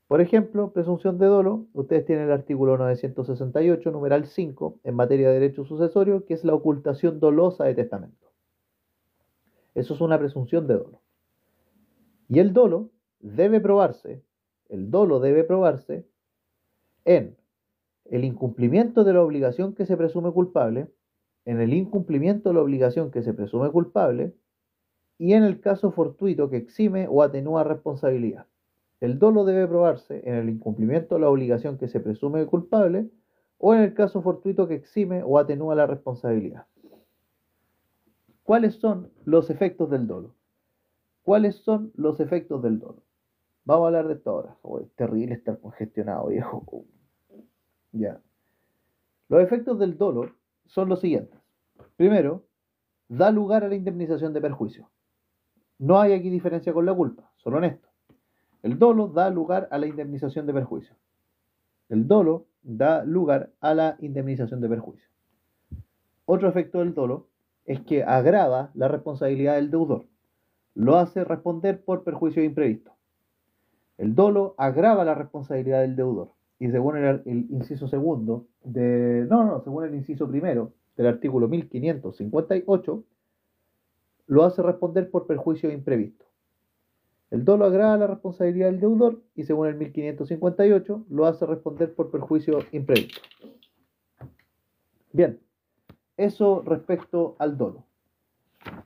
Por ejemplo, presunción de dolo, ustedes tienen el artículo 968, numeral 5, en materia de derecho sucesorio, que es la ocultación dolosa de testamento. Eso es una presunción de dolo. Y el dolo debe probarse en el incumplimiento de la obligación que se presume culpable, en el incumplimiento de la obligación que se presume culpable y en el caso fortuito que exime o atenúa responsabilidad. El dolo debe probarse en el incumplimiento de la obligación que se presume culpable o en el caso fortuito que exime o atenúa la responsabilidad. ¿Cuáles son los efectos del dolo? ¿Cuáles son los efectos del dolo? Vamos a hablar de esto ahora. Oh, es terrible estar congestionado, viejo. Ya. Los efectos del dolo son los siguientes. Primero, da lugar a la indemnización de perjuicio. No hay aquí diferencia con la culpa, solo en esto. El dolo da lugar a la indemnización de perjuicio. El dolo da lugar a la indemnización de perjuicio. Otro efecto del dolo es que agrava la responsabilidad del deudor. Lo hace responder por perjuicio imprevisto. El dolo agrava la responsabilidad del deudor. Y según el inciso segundo según el inciso primero del artículo 1558, lo hace responder por perjuicio imprevisto. El dolo agrava la responsabilidad del deudor y según el 1558 lo hace responder por perjuicio imprevisto. Bien, eso respecto al dolo.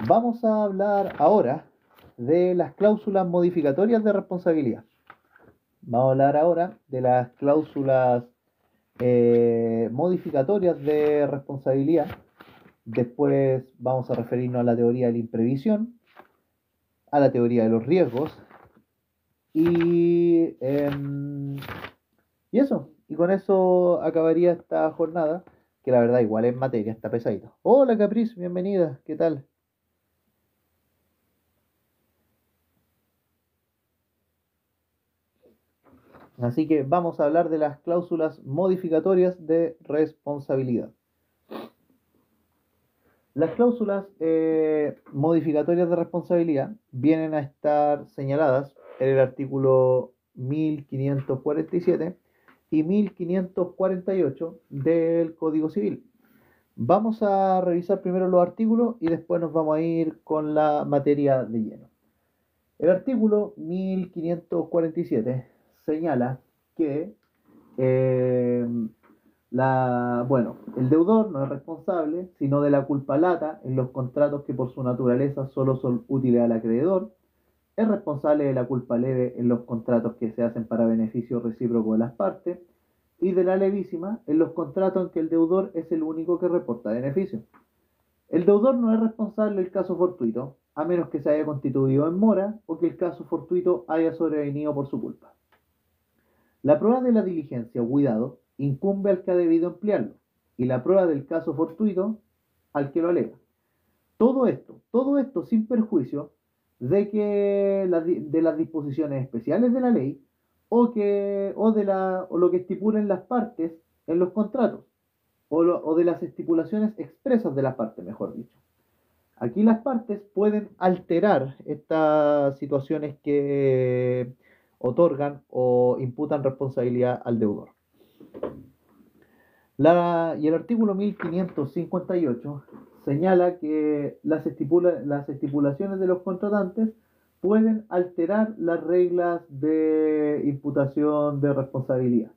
Vamos a hablar ahora de las cláusulas modificatorias de responsabilidad. Vamos a hablar ahora de las cláusulas modificatorias de responsabilidad. Después vamos a referirnos a la teoría de la imprevisión, a la teoría de los riesgos y eso. Y con eso acabaría esta jornada, que la verdad igual es materia, está pesadito. Hola Capriz, bienvenida, ¿qué tal? Así que vamos a hablar de las cláusulas modificatorias de responsabilidad. Las cláusulas modificatorias de responsabilidad vienen a estar señaladas en el artículo 1547 y 1548 del Código Civil. Vamos a revisar primero los artículos y después nos vamos a ir con la materia de lleno. El artículo 1547 señala que el deudor no es responsable sino de la culpa lata en los contratos que por su naturaleza solo son útiles al acreedor, es responsable de la culpa leve en los contratos que se hacen para beneficio recíproco de las partes y de la levísima en los contratos en que el deudor es el único que reporta beneficio. El deudor no es responsable del caso fortuito, a menos que se haya constituido en mora o que el caso fortuito haya sobrevenido por su culpa. La prueba de la diligencia o cuidado incumbe al que ha debido emplearlo y la prueba del caso fortuito al que lo alega. Todo esto sin perjuicio de las disposiciones especiales de la ley o lo que estipulen las partes en los contratos o de las estipulaciones expresas de las partes, mejor dicho. Aquí las partes pueden alterar estas situaciones que otorgan o imputan responsabilidad al deudor. Y el artículo 1558 señala que las estipulaciones de los contratantes pueden alterar las reglas de imputación de responsabilidad.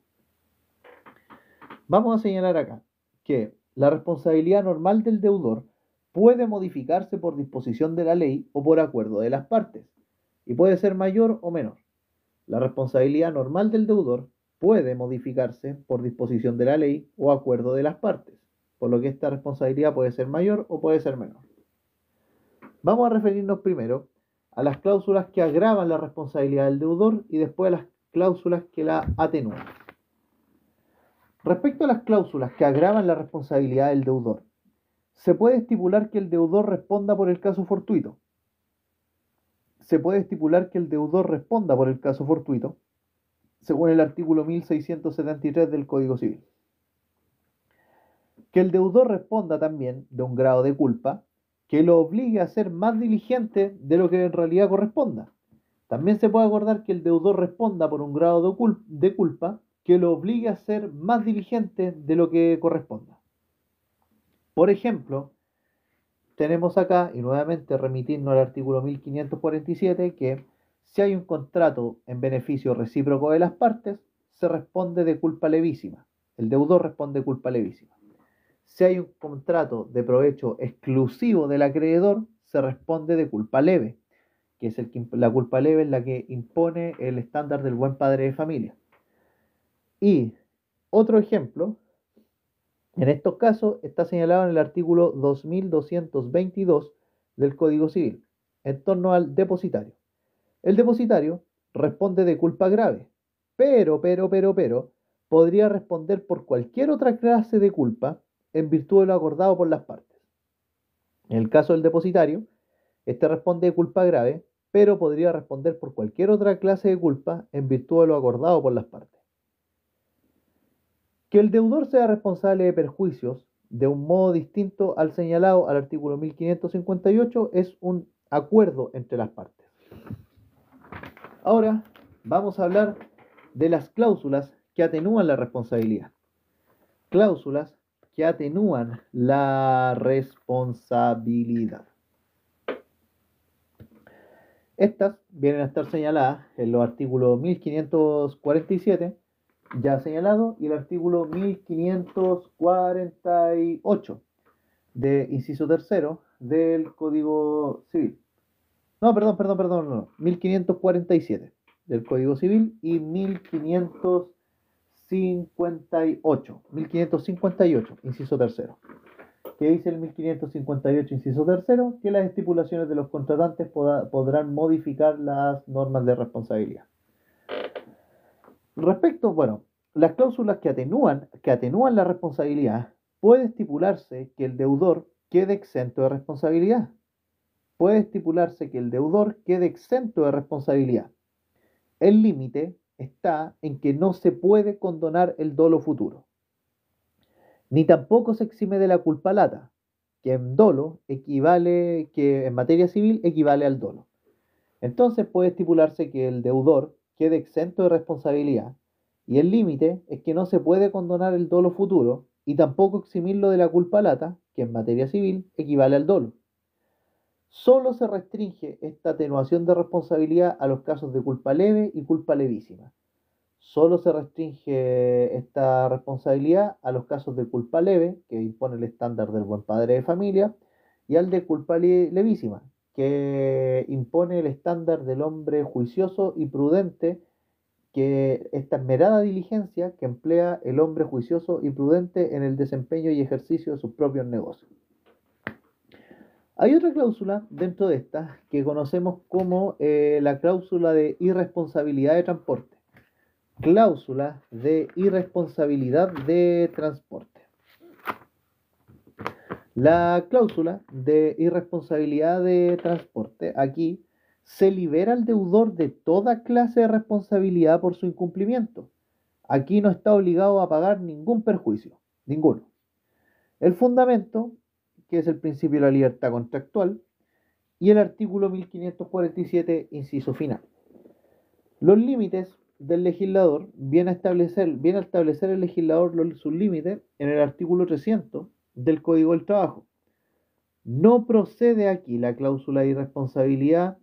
Vamos a señalar acá que la responsabilidad normal del deudor puede modificarse por disposición de la ley o por acuerdo de las partes, y puede ser mayor o menor. La responsabilidad normal del deudor puede modificarse por disposición de la ley o acuerdo de las partes, por lo que esta responsabilidad puede ser mayor o puede ser menor. Vamos a referirnos primero a las cláusulas que agravan la responsabilidad del deudor y después a las cláusulas que la atenúan. Respecto a las cláusulas que agravan la responsabilidad del deudor, se puede estipular que el deudor responda por el caso fortuito. Según el artículo 1673 del Código Civil. Que el deudor responda también de un grado de culpa que lo obligue a ser más diligente de lo que en realidad corresponda. También se puede acordar que el deudor responda por un grado de culpa que lo obligue a ser más diligente de lo que corresponda. Por ejemplo, tenemos acá, y nuevamente remitirnos al artículo 1547, que si hay un contrato en beneficio recíproco de las partes, se responde de culpa levísima. El deudor responde de culpa levísima. Si hay un contrato de provecho exclusivo del acreedor, se responde de culpa leve, que es la culpa leve es la que impone el estándar del buen padre de familia. Y otro ejemplo, en estos casos está señalado en el artículo 2222 del Código Civil, en torno al depositario. El depositario responde de culpa grave, pero, podría responder por cualquier otra clase de culpa en virtud de lo acordado por las partes. En el caso del depositario, este responde de culpa grave, pero podría responder por cualquier otra clase de culpa en virtud de lo acordado por las partes. Que el deudor sea responsable de perjuicios de un modo distinto al señalado al artículo 1558 es un acuerdo entre las partes. Ahora vamos a hablar de las cláusulas que atenúan la responsabilidad. Cláusulas que atenúan la responsabilidad. Estas vienen a estar señaladas en los artículos 1547, ya señalado, y el artículo 1548 de inciso tercero del Código Civil. No, 1547 del Código Civil y 1558, inciso tercero. ¿Qué dice el 1558, inciso tercero? Que las estipulaciones de los contratantes podrán modificar las normas de responsabilidad. Las cláusulas que atenúan la responsabilidad, puede estipularse que el deudor quede exento de responsabilidad. El límite está en que no se puede condonar el dolo futuro, ni tampoco se exime de la culpa lata, que en materia civil equivale al dolo. Entonces puede estipularse que el deudor quede exento de responsabilidad, y el límite es que no se puede condonar el dolo futuro y tampoco eximirlo de la culpa lata, que en materia civil equivale al dolo. Solo se restringe esta atenuación de responsabilidad a los casos de culpa leve y culpa levísima. Solo se restringe esta responsabilidad a los casos de culpa leve, que impone el estándar del buen padre de familia, y al de culpa levísima, que impone el estándar del hombre juicioso y prudente, que esta esmerada diligencia que emplea el hombre juicioso y prudente en el desempeño y ejercicio de sus propios negocios. Hay otra cláusula dentro de esta que conocemos como la cláusula de irresponsabilidad de transporte. Cláusula de irresponsabilidad de transporte. La cláusula de irresponsabilidad de transporte aquí se libera al deudor de toda clase de responsabilidad por su incumplimiento. Aquí no está obligado a pagar ningún perjuicio, ninguno. El fundamento que es el principio de la libertad contractual, y el artículo 1547, inciso final. Los límites del legislador viene a establecer el legislador sus límites en el artículo 300 del Código del Trabajo. No procede aquí la cláusula de irresponsabilidad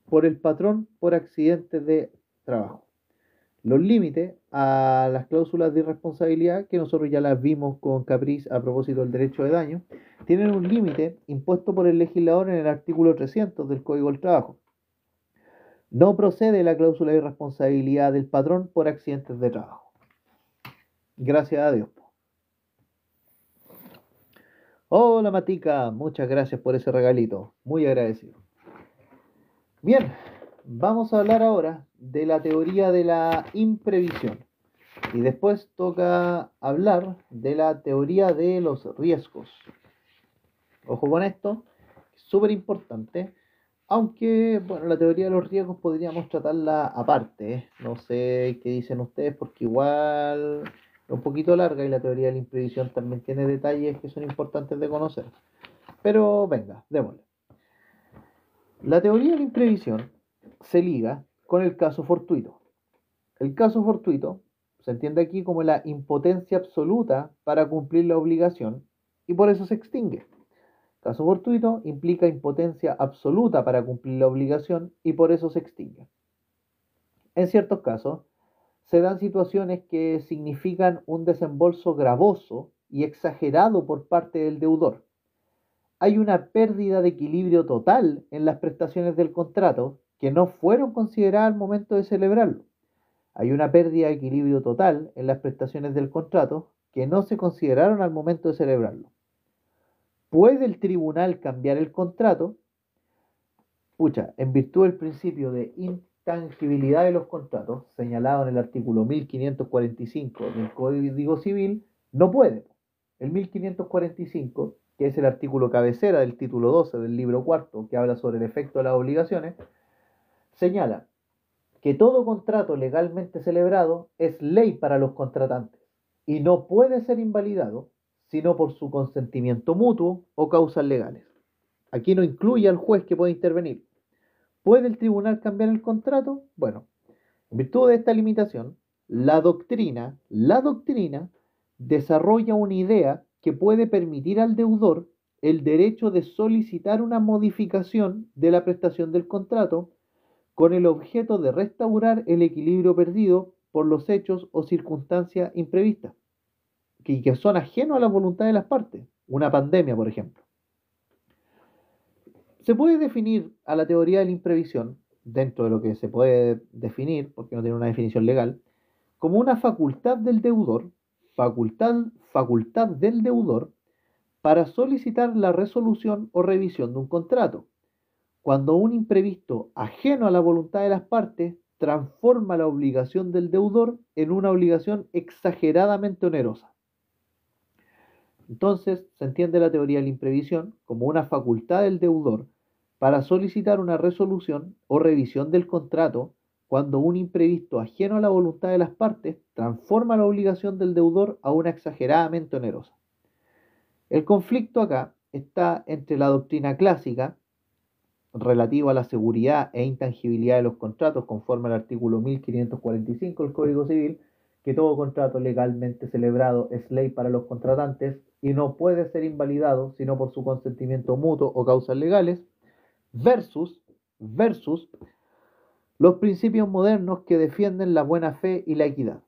por el patrón por accidentes de trabajo. Los límites a las cláusulas de irresponsabilidad, que nosotros ya las vimos con Capriz a propósito del derecho de daño, tienen un límite impuesto por el legislador en el artículo 300 del Código del Trabajo. No procede la cláusula de irresponsabilidad del patrón por accidentes de trabajo. Gracias a Dios. Hola Matica, muchas gracias por ese regalito, muy agradecido. Bien, vamos a hablar ahora de la teoría de la imprevisión y después toca hablar de la teoría de los riesgos. Ojo con esto, súper importante, aunque bueno, la teoría de los riesgos podríamos tratarla aparte, ¿eh? No sé qué dicen ustedes porque igual es un poquito larga y la teoría de la imprevisión también tiene detalles que son importantes de conocer. Pero venga, démosle. La teoría de la imprevisión se liga con el caso fortuito. El caso fortuito se entiende aquí como la impotencia absoluta para cumplir la obligación y por eso se extingue. Caso fortuito implica impotencia absoluta para cumplir la obligación y por eso se extingue. En ciertos casos, se dan situaciones que significan un desembolso gravoso y exagerado por parte del deudor. Hay una pérdida de equilibrio total en las prestaciones del contrato que no fueron consideradas al momento de celebrarlo. Hay una pérdida de equilibrio total en las prestaciones del contrato que no se consideraron al momento de celebrarlo. ¿Puede el tribunal cambiar el contrato? En virtud del principio de intangibilidad de los contratos, señalado en el artículo 1545 del Código Civil, no puede. El 1545, que es el artículo cabecera del título 12 del libro cuarto, que habla sobre el efecto de las obligaciones, señala que todo contrato legalmente celebrado es ley para los contratantes y no puede ser invalidado sino por su consentimiento mutuo o causas legales. Aquí no incluye al juez que puede intervenir. ¿Puede el tribunal cambiar el contrato? Bueno, en virtud de esta limitación, la doctrina desarrolla una idea que puede permitir al deudor el derecho de solicitar una modificación de la prestación del contrato con el objeto de restaurar el equilibrio perdido por los hechos o circunstancias imprevistas, que son ajenos a la voluntad de las partes, una pandemia, por ejemplo. Se puede definir a la teoría de la imprevisión, dentro de lo que se puede definir, porque no tiene una definición legal, como una facultad del deudor, facultad del deudor para solicitar la resolución o revisión de un contrato, cuando un imprevisto ajeno a la voluntad de las partes transforma la obligación del deudor en una obligación exageradamente onerosa. Entonces, se entiende la teoría de la imprevisión como una facultad del deudor para solicitar una resolución o revisión del contrato cuando un imprevisto ajeno a la voluntad de las partes transforma la obligación del deudor a una exageradamente onerosa. El conflicto acá está entre la doctrina clásica relativa a la seguridad e intangibilidad de los contratos conforme al artículo 1545 del Código Civil, que todo contrato legalmente celebrado es ley para los contratantes y no puede ser invalidado sino por su consentimiento mutuo o causas legales, versus los principios modernos que defienden la buena fe y la equidad.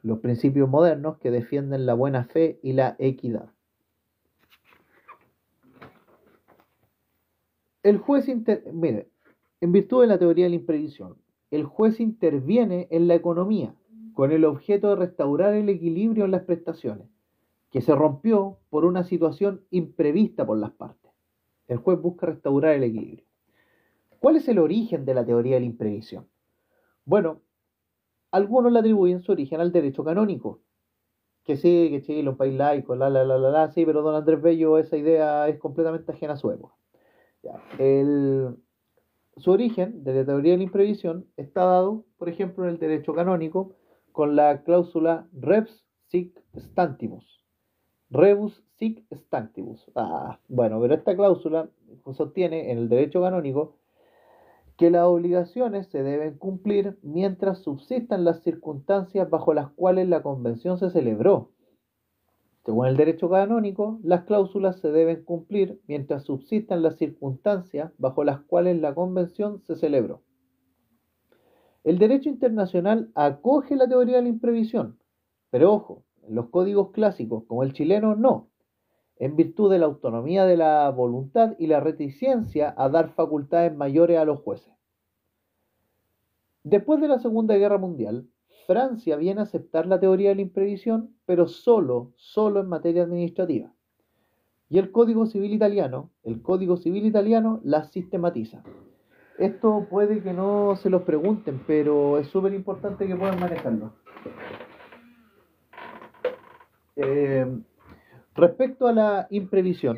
Los principios modernos que defienden la buena fe y la equidad. El juez mire, en virtud de la teoría de la imprevisión, el juez interviene en la economía con el objeto de restaurar el equilibrio en las prestaciones, que se rompió por una situación imprevista por las partes. El juez busca restaurar el equilibrio. ¿Cuál es el origen de la teoría de la imprevisión? Bueno, algunos le atribuyen su origen al derecho canónico, que sí, que Chile es un país laico, sí, pero don Andrés Bello, esa idea es completamente ajena a su época. Ya, su origen de la teoría de la imprevisión está dado, por ejemplo, en el derecho canónico con la cláusula rebus sic stantibus. Rebus sic stantibus. Bueno, pero esta cláusula sostiene en el derecho canónico que las obligaciones se deben cumplir mientras subsistan las circunstancias bajo las cuales la convención se celebró. Según el derecho canónico, las cláusulas se deben cumplir mientras subsistan las circunstancias bajo las cuales la convención se celebró. El derecho internacional acoge la teoría de la imprevisión, pero ojo, en los códigos clásicos como el chileno no, en virtud de la autonomía de la voluntad y la reticencia a dar facultades mayores a los jueces. Después de la Segunda Guerra Mundial, Francia viene a aceptar la teoría de la imprevisión, pero solo en materia administrativa. Y el Código Civil Italiano la sistematiza. Esto puede que no se los pregunten, pero es súper importante que puedan manejarlo. Respecto a la imprevisión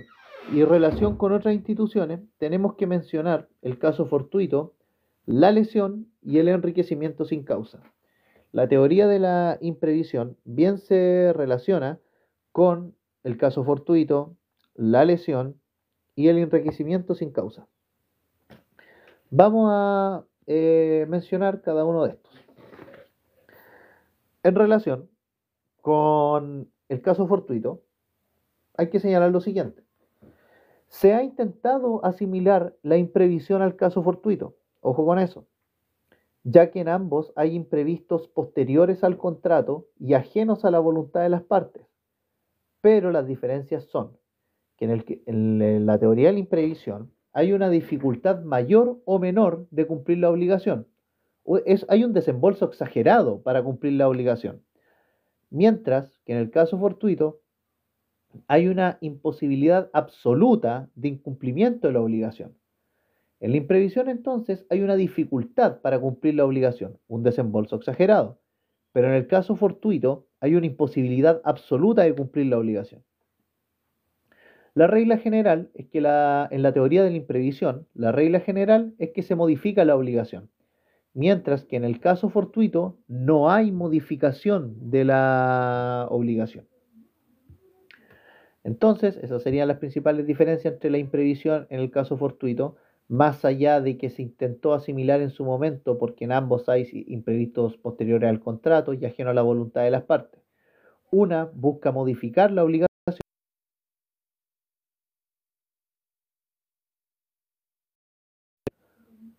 y relación con otras instituciones, tenemos que mencionar el caso fortuito, la lesión y el enriquecimiento sin causa. La teoría de la imprevisión bien se relaciona con el caso fortuito, la lesión y el enriquecimiento sin causa. Vamos a mencionar cada uno de estos. En relación con el caso fortuito, hay que señalar lo siguiente. Se ha intentado asimilar la imprevisión al caso fortuito. Ojo con eso, ya que en ambos hay imprevistos posteriores al contrato y ajenos a la voluntad de las partes. Pero las diferencias son que en la teoría de la imprevisión hay una dificultad mayor o menor de cumplir la obligación. Hay un desembolso exagerado para cumplir la obligación. Mientras que en el caso fortuito hay una imposibilidad absoluta de incumplimiento de la obligación. En la imprevisión, entonces, hay una dificultad para cumplir la obligación, un desembolso exagerado. Pero en el caso fortuito hay una imposibilidad absoluta de cumplir la obligación. La regla general es que en la teoría de la imprevisión, la regla general es que se modifica la obligación, mientras que en el caso fortuito no hay modificación de la obligación. Entonces, esas serían las principales diferencias entre la imprevisión en el caso fortuito, más allá de que se intentó asimilar en su momento, porque en ambos hay imprevistos posteriores al contrato y ajeno a la voluntad de las partes. Una busca modificar la obligación.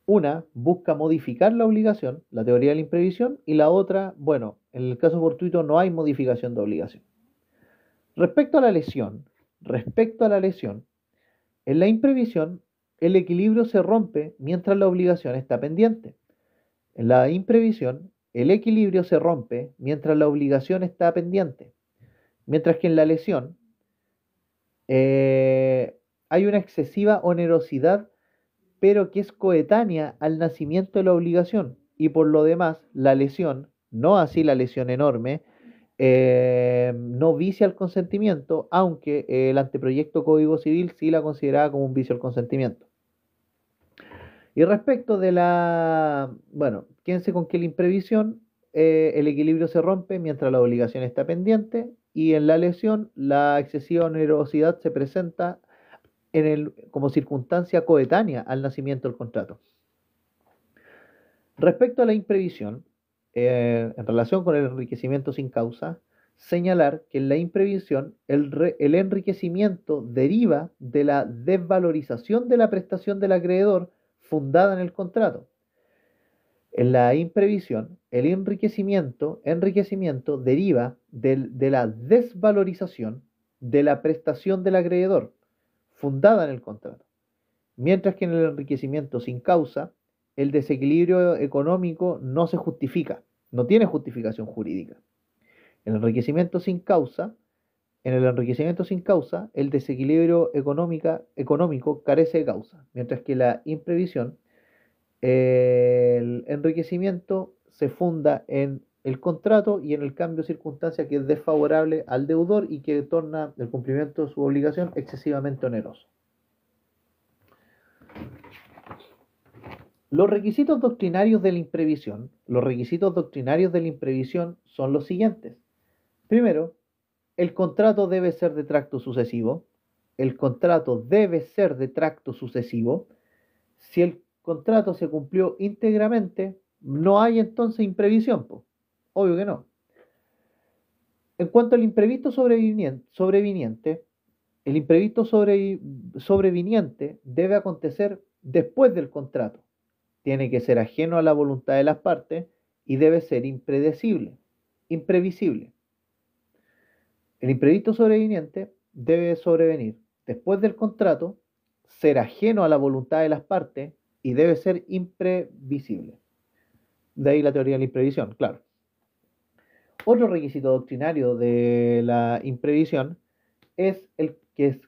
Una busca modificar la obligación, la teoría de la imprevisión, y la otra, bueno, en el caso fortuito no hay modificación de obligación. Respecto a la lesión, en la imprevisión, el equilibrio se rompe mientras la obligación está pendiente. En la imprevisión, el equilibrio se rompe mientras la obligación está pendiente. Mientras que en la lesión hay una excesiva onerosidad, pero que es coetánea al nacimiento de la obligación. Y por lo demás, la lesión, no así la lesión enorme, no vicia el consentimiento, aunque el anteproyecto Código Civil sí la consideraba como un vicio al consentimiento. Y respecto de quédense con que la imprevisión, el equilibrio se rompe mientras la obligación está pendiente, y en la lesión la excesiva onerosidad se presenta como circunstancia coetánea al nacimiento del contrato. Respecto a la imprevisión, en relación con el enriquecimiento sin causa, señalar que en la imprevisión el enriquecimiento deriva de la desvalorización de la prestación del acreedor fundada en el contrato. En la imprevisión, el enriquecimiento deriva de la desvalorización de la prestación del acreedor fundada en el contrato. Mientras que en el enriquecimiento sin causa, el desequilibrio económico no se justifica, no tiene justificación jurídica. En el enriquecimiento sin causa, el desequilibrio económico carece de causa, mientras que la imprevisión, el enriquecimiento se funda en el contrato y en el cambio de circunstancia que es desfavorable al deudor y que torna el cumplimiento de su obligación excesivamente oneroso. Los requisitos doctrinarios de la imprevisión son los siguientes. Primero, el contrato debe ser de tracto sucesivo. El contrato debe ser de tracto sucesivo. Si el contrato se cumplió íntegramente, no hay entonces imprevisión, po. Obvio que no. En cuanto al imprevisto sobreviniente, el imprevisto sobreviniente debe acontecer después del contrato. Tiene que ser ajeno a la voluntad de las partes y debe ser imprevisible. El imprevisto sobreviniente debe sobrevenir después del contrato, ser ajeno a la voluntad de las partes y debe ser imprevisible. De ahí la teoría de la imprevisión, claro. Otro requisito doctrinario de la imprevisión es que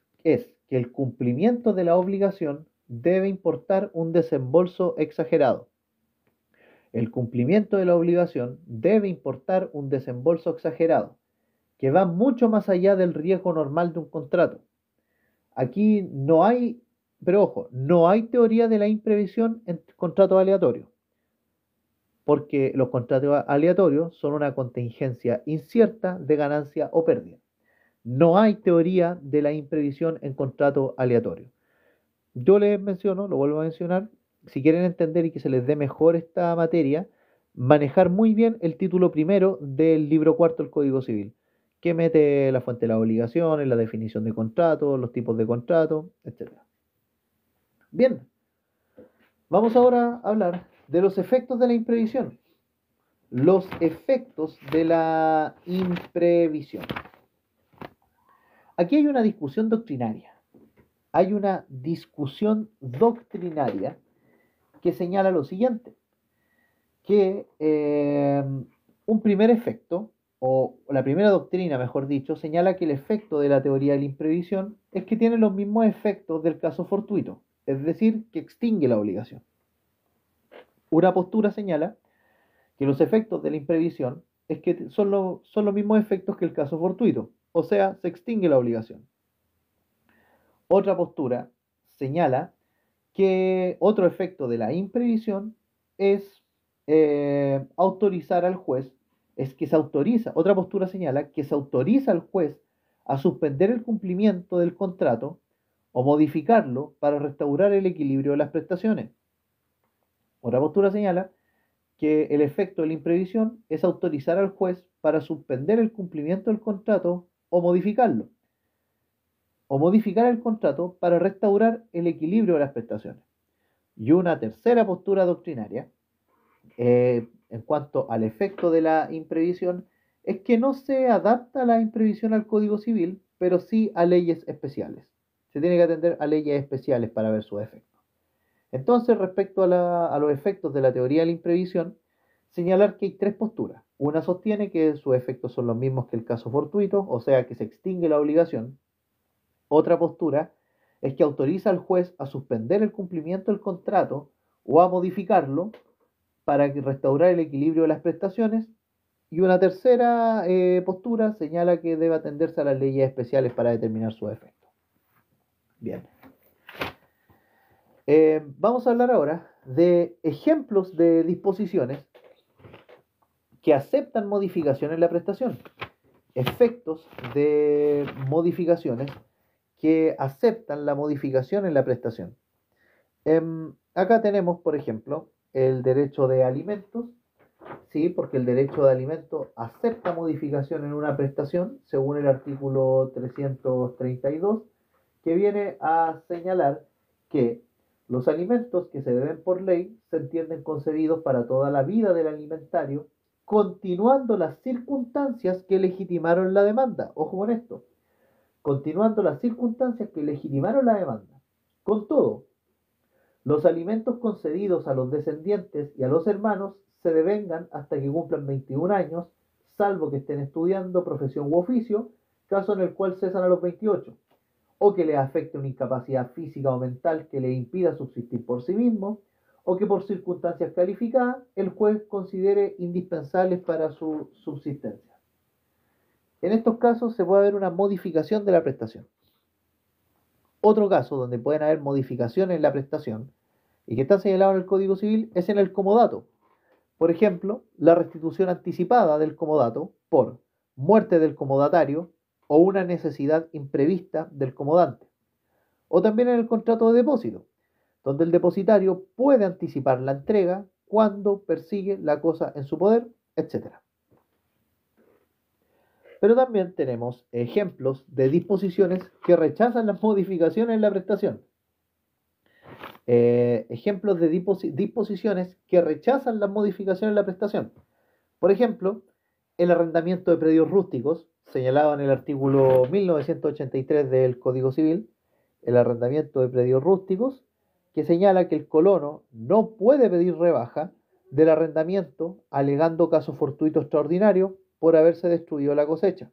el cumplimiento de la obligación debe importar un desembolso exagerado. El cumplimiento de la obligación debe importar un desembolso exagerado, que va mucho más allá del riesgo normal de un contrato. Aquí no hay, pero ojo, no hay teoría de la imprevisión en contratos aleatorios, porque los contratos aleatorios son una contingencia incierta de ganancia o pérdida. No hay teoría de la imprevisión en contrato aleatorio. Yo les menciono, lo vuelvo a mencionar, si quieren entender y que se les dé mejor esta materia, manejar muy bien el título primero del libro cuarto del Código Civil, que mete la fuente de las obligaciones, la definición de contrato, los tipos de contrato, etc. Bien, vamos ahora a hablar de los efectos de la imprevisión. Los efectos de la imprevisión. Aquí hay una discusión doctrinaria. Hay una discusión doctrinaria que señala lo siguiente, que un primer efecto, o la primera doctrina, mejor dicho, señala que el efecto de la teoría de la imprevisión es que tiene los mismos efectos del caso fortuito, es decir, que extingue la obligación. Una postura señala que los efectos de la imprevisión es que son los mismos efectos que el caso fortuito, o sea, se extingue la obligación. Otra postura señala que otro efecto de la imprevisión es autorizar al juez, es que se autoriza, otra postura señala que se autoriza al juez a suspender el cumplimiento del contrato o modificarlo para restaurar el equilibrio de las prestaciones. Otra postura señala que el efecto de la imprevisión es autorizar al juez para suspender el cumplimiento del contrato o modificarlo, o modificar el contrato para restaurar el equilibrio de las prestaciones. Y una tercera postura doctrinaria, en cuanto al efecto de la imprevisión, es que no se adapta la imprevisión al Código Civil, pero sí a leyes especiales. Se tiene que atender a leyes especiales para ver sus efectos. Entonces, respecto a los efectos de la teoría de la imprevisión, señalar que hay tres posturas. Una sostiene que sus efectos son los mismos que el caso fortuito, o sea que se extingue la obligación. Otra postura es que autoriza al juez a suspender el cumplimiento del contrato o a modificarlo para restaurar el equilibrio de las prestaciones. Y una tercera postura señala que debe atenderse a las leyes especiales para determinar sus efectos. Bien. Vamos a hablar ahora de ejemplos de disposiciones que aceptan modificaciones en la prestación. Efectos de modificaciones que aceptan la modificación en la prestación. Acá tenemos, por ejemplo, el derecho de alimentos, ¿sí? Porque el derecho de alimentos acepta modificación en una prestación, según el artículo 332, que viene a señalar que los alimentos que se deben por ley se entienden concebidos para toda la vida del alimentario, continuando las circunstancias que legitimaron la demanda. Ojo con esto. Continuando las circunstancias que legitimaron la demanda. Con todo, los alimentos concedidos a los descendientes y a los hermanos se devengan hasta que cumplan 21 años, salvo que estén estudiando profesión u oficio, caso en el cual cesan a los 28, o que les afecte una incapacidad física o mental que les impida subsistir por sí mismos, o que por circunstancias calificadas el juez considere indispensables para su subsistencia. En estos casos se puede haber una modificación de la prestación. Otro caso donde pueden haber modificaciones en la prestación y que está señalado en el Código Civil es en el comodato. Por ejemplo, la restitución anticipada del comodato por muerte del comodatario, o una necesidad imprevista del comodante. O también en el contrato de depósito, donde el depositario puede anticipar la entrega cuando persigue la cosa en su poder, etc. Pero también tenemos ejemplos de disposiciones que rechazan las modificaciones en la prestación. Ejemplos de disposiciones que rechazan las modificaciones en la prestación. Por ejemplo, el arrendamiento de predios rústicos, señalado en el artículo 1983 del Código Civil, el arrendamiento de predios rústicos, que señala que el colono no puede pedir rebaja del arrendamiento alegando caso fortuito extraordinario por haberse destruido la cosecha.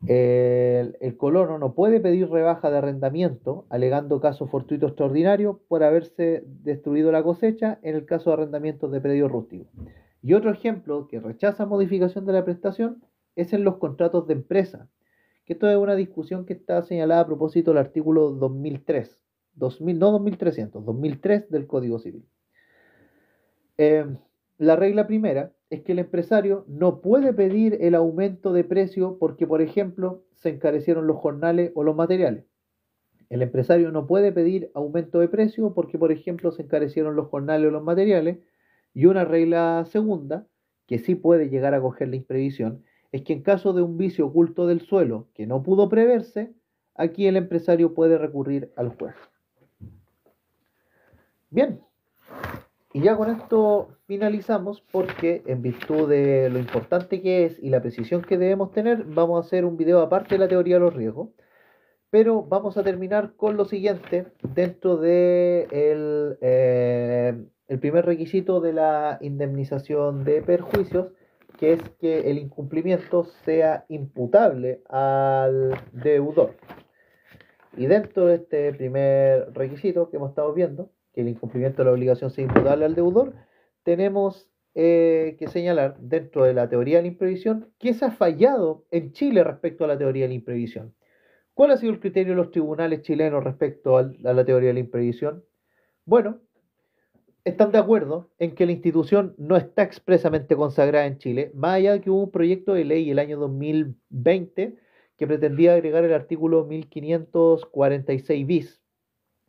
El colono no puede pedir rebaja de arrendamiento alegando caso fortuito extraordinario por haberse destruido la cosecha en el caso de arrendamientos de predios rústicos. Y otro ejemplo que rechaza modificación de la prestación es en los contratos de empresa, que esto es una discusión que está señalada a propósito del artículo 2003, 2003 del Código Civil. La regla primera es que el empresario no puede pedir el aumento de precio porque, por ejemplo, se encarecieron los jornales o los materiales. El empresario no puede pedir aumento de precio porque, por ejemplo, se encarecieron los jornales o los materiales. Y una regla segunda, que sí puede llegar a coger la imprevisión, es que en caso de un vicio oculto del suelo que no pudo preverse, aquí el empresario puede recurrir al juez. Bien, y ya con esto finalizamos porque en virtud de lo importante que es y la precisión que debemos tener, vamos a hacer un video aparte de la teoría de los riesgos. Pero vamos a terminar con lo siguiente dentro de el primer requisito de la indemnización de perjuicios, que es que el incumplimiento sea imputable al deudor. Y dentro de este primer requisito que hemos estado viendo, que el incumplimiento de la obligación sea imputable al deudor, tenemos que señalar dentro de la teoría de la imprevisión que se ha fallado en Chile respecto a la teoría de la imprevisión. ¿Cuál ha sido el criterio de los tribunales chilenos respecto a la teoría de la imprevisión? Bueno, están de acuerdo en que la institución no está expresamente consagrada en Chile, más allá de que hubo un proyecto de ley el año 2020 que pretendía agregar el artículo 1546 bis,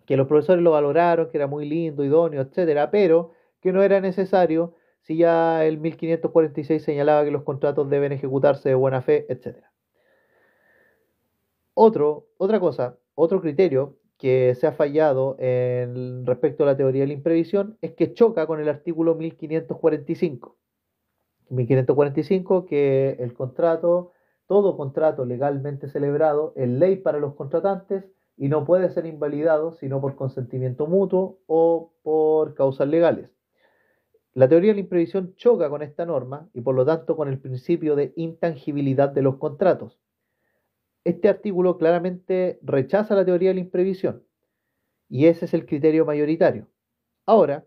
que los profesores lo valoraron, que era muy lindo, idóneo, etcétera, pero que no era necesario si ya el 1546 señalaba que los contratos deben ejecutarse de buena fe, etcétera. Otro criterio que se ha fallado respecto a la teoría de la imprevisión es que choca con el artículo 1545. 1545 que el contrato, todo contrato legalmente celebrado es ley para los contratantes y no puede ser invalidado sino por consentimiento mutuo o por causas legales. La teoría de la imprevisión choca con esta norma y por lo tanto con el principio de intangibilidad de los contratos. Este artículo claramente rechaza la teoría de la imprevisión y ese es el criterio mayoritario. Ahora,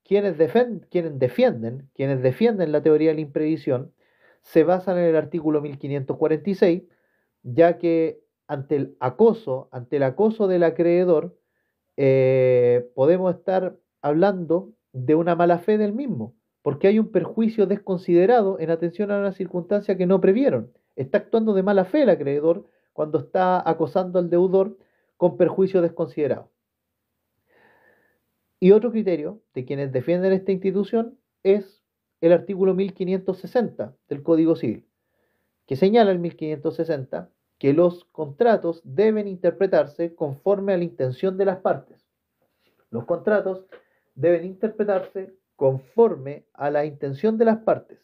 quienes defienden la teoría de la imprevisión se basan en el artículo 1546, ya que ante el acoso del acreedor, podemos estar hablando de una mala fe del mismo, porque hay un perjuicio desconsiderado en atención a una circunstancia que no previeron. Está actuando de mala fe el acreedor cuando está acosando al deudor con perjuicio desconsiderado. Y otro criterio de quienes defienden esta institución es el artículo 1560 del Código Civil, que señala el 1560 que los contratos deben interpretarse conforme a la intención de las partes. Los contratos deben interpretarse conforme a la intención de las partes.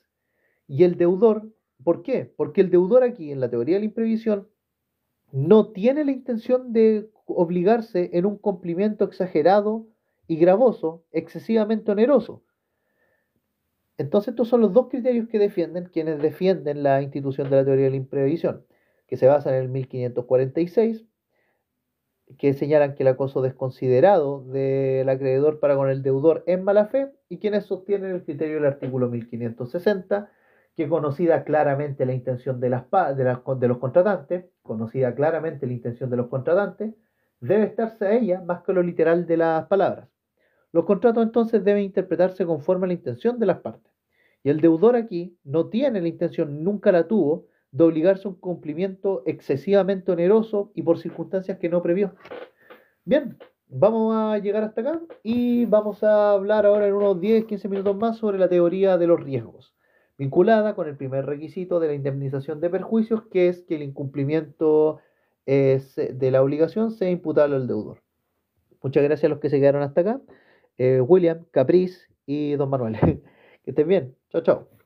Y el deudor, ¿por qué? Porque el deudor aquí, en la teoría de la imprevisión, no tiene la intención de obligarse en un cumplimiento exagerado y gravoso, excesivamente oneroso. Entonces estos son los dos criterios que defienden quienes defienden la institución de la teoría de la imprevisión, que se basa en el 1546, que señalan que el acoso desconsiderado del acreedor para con el deudor es mala fe, y quienes sostienen el criterio del artículo 1560, que conocida claramente la intención de los contratantes, debe estarse a ella más que lo literal de las palabras. Los contratos entonces deben interpretarse conforme a la intención de las partes. Y el deudor aquí no tiene la intención, nunca la tuvo, de obligarse a un cumplimiento excesivamente oneroso y por circunstancias que no previó. Bien, vamos a llegar hasta acá y vamos a hablar ahora en unos 10-15 minutos más sobre la teoría de los riesgos, vinculada con el primer requisito de la indemnización de perjuicios, que es que el incumplimiento de la obligación sea imputable al deudor. Muchas gracias a los que se quedaron hasta acá. William, Capriz y Don Manuel. Que estén bien. Chao, chao.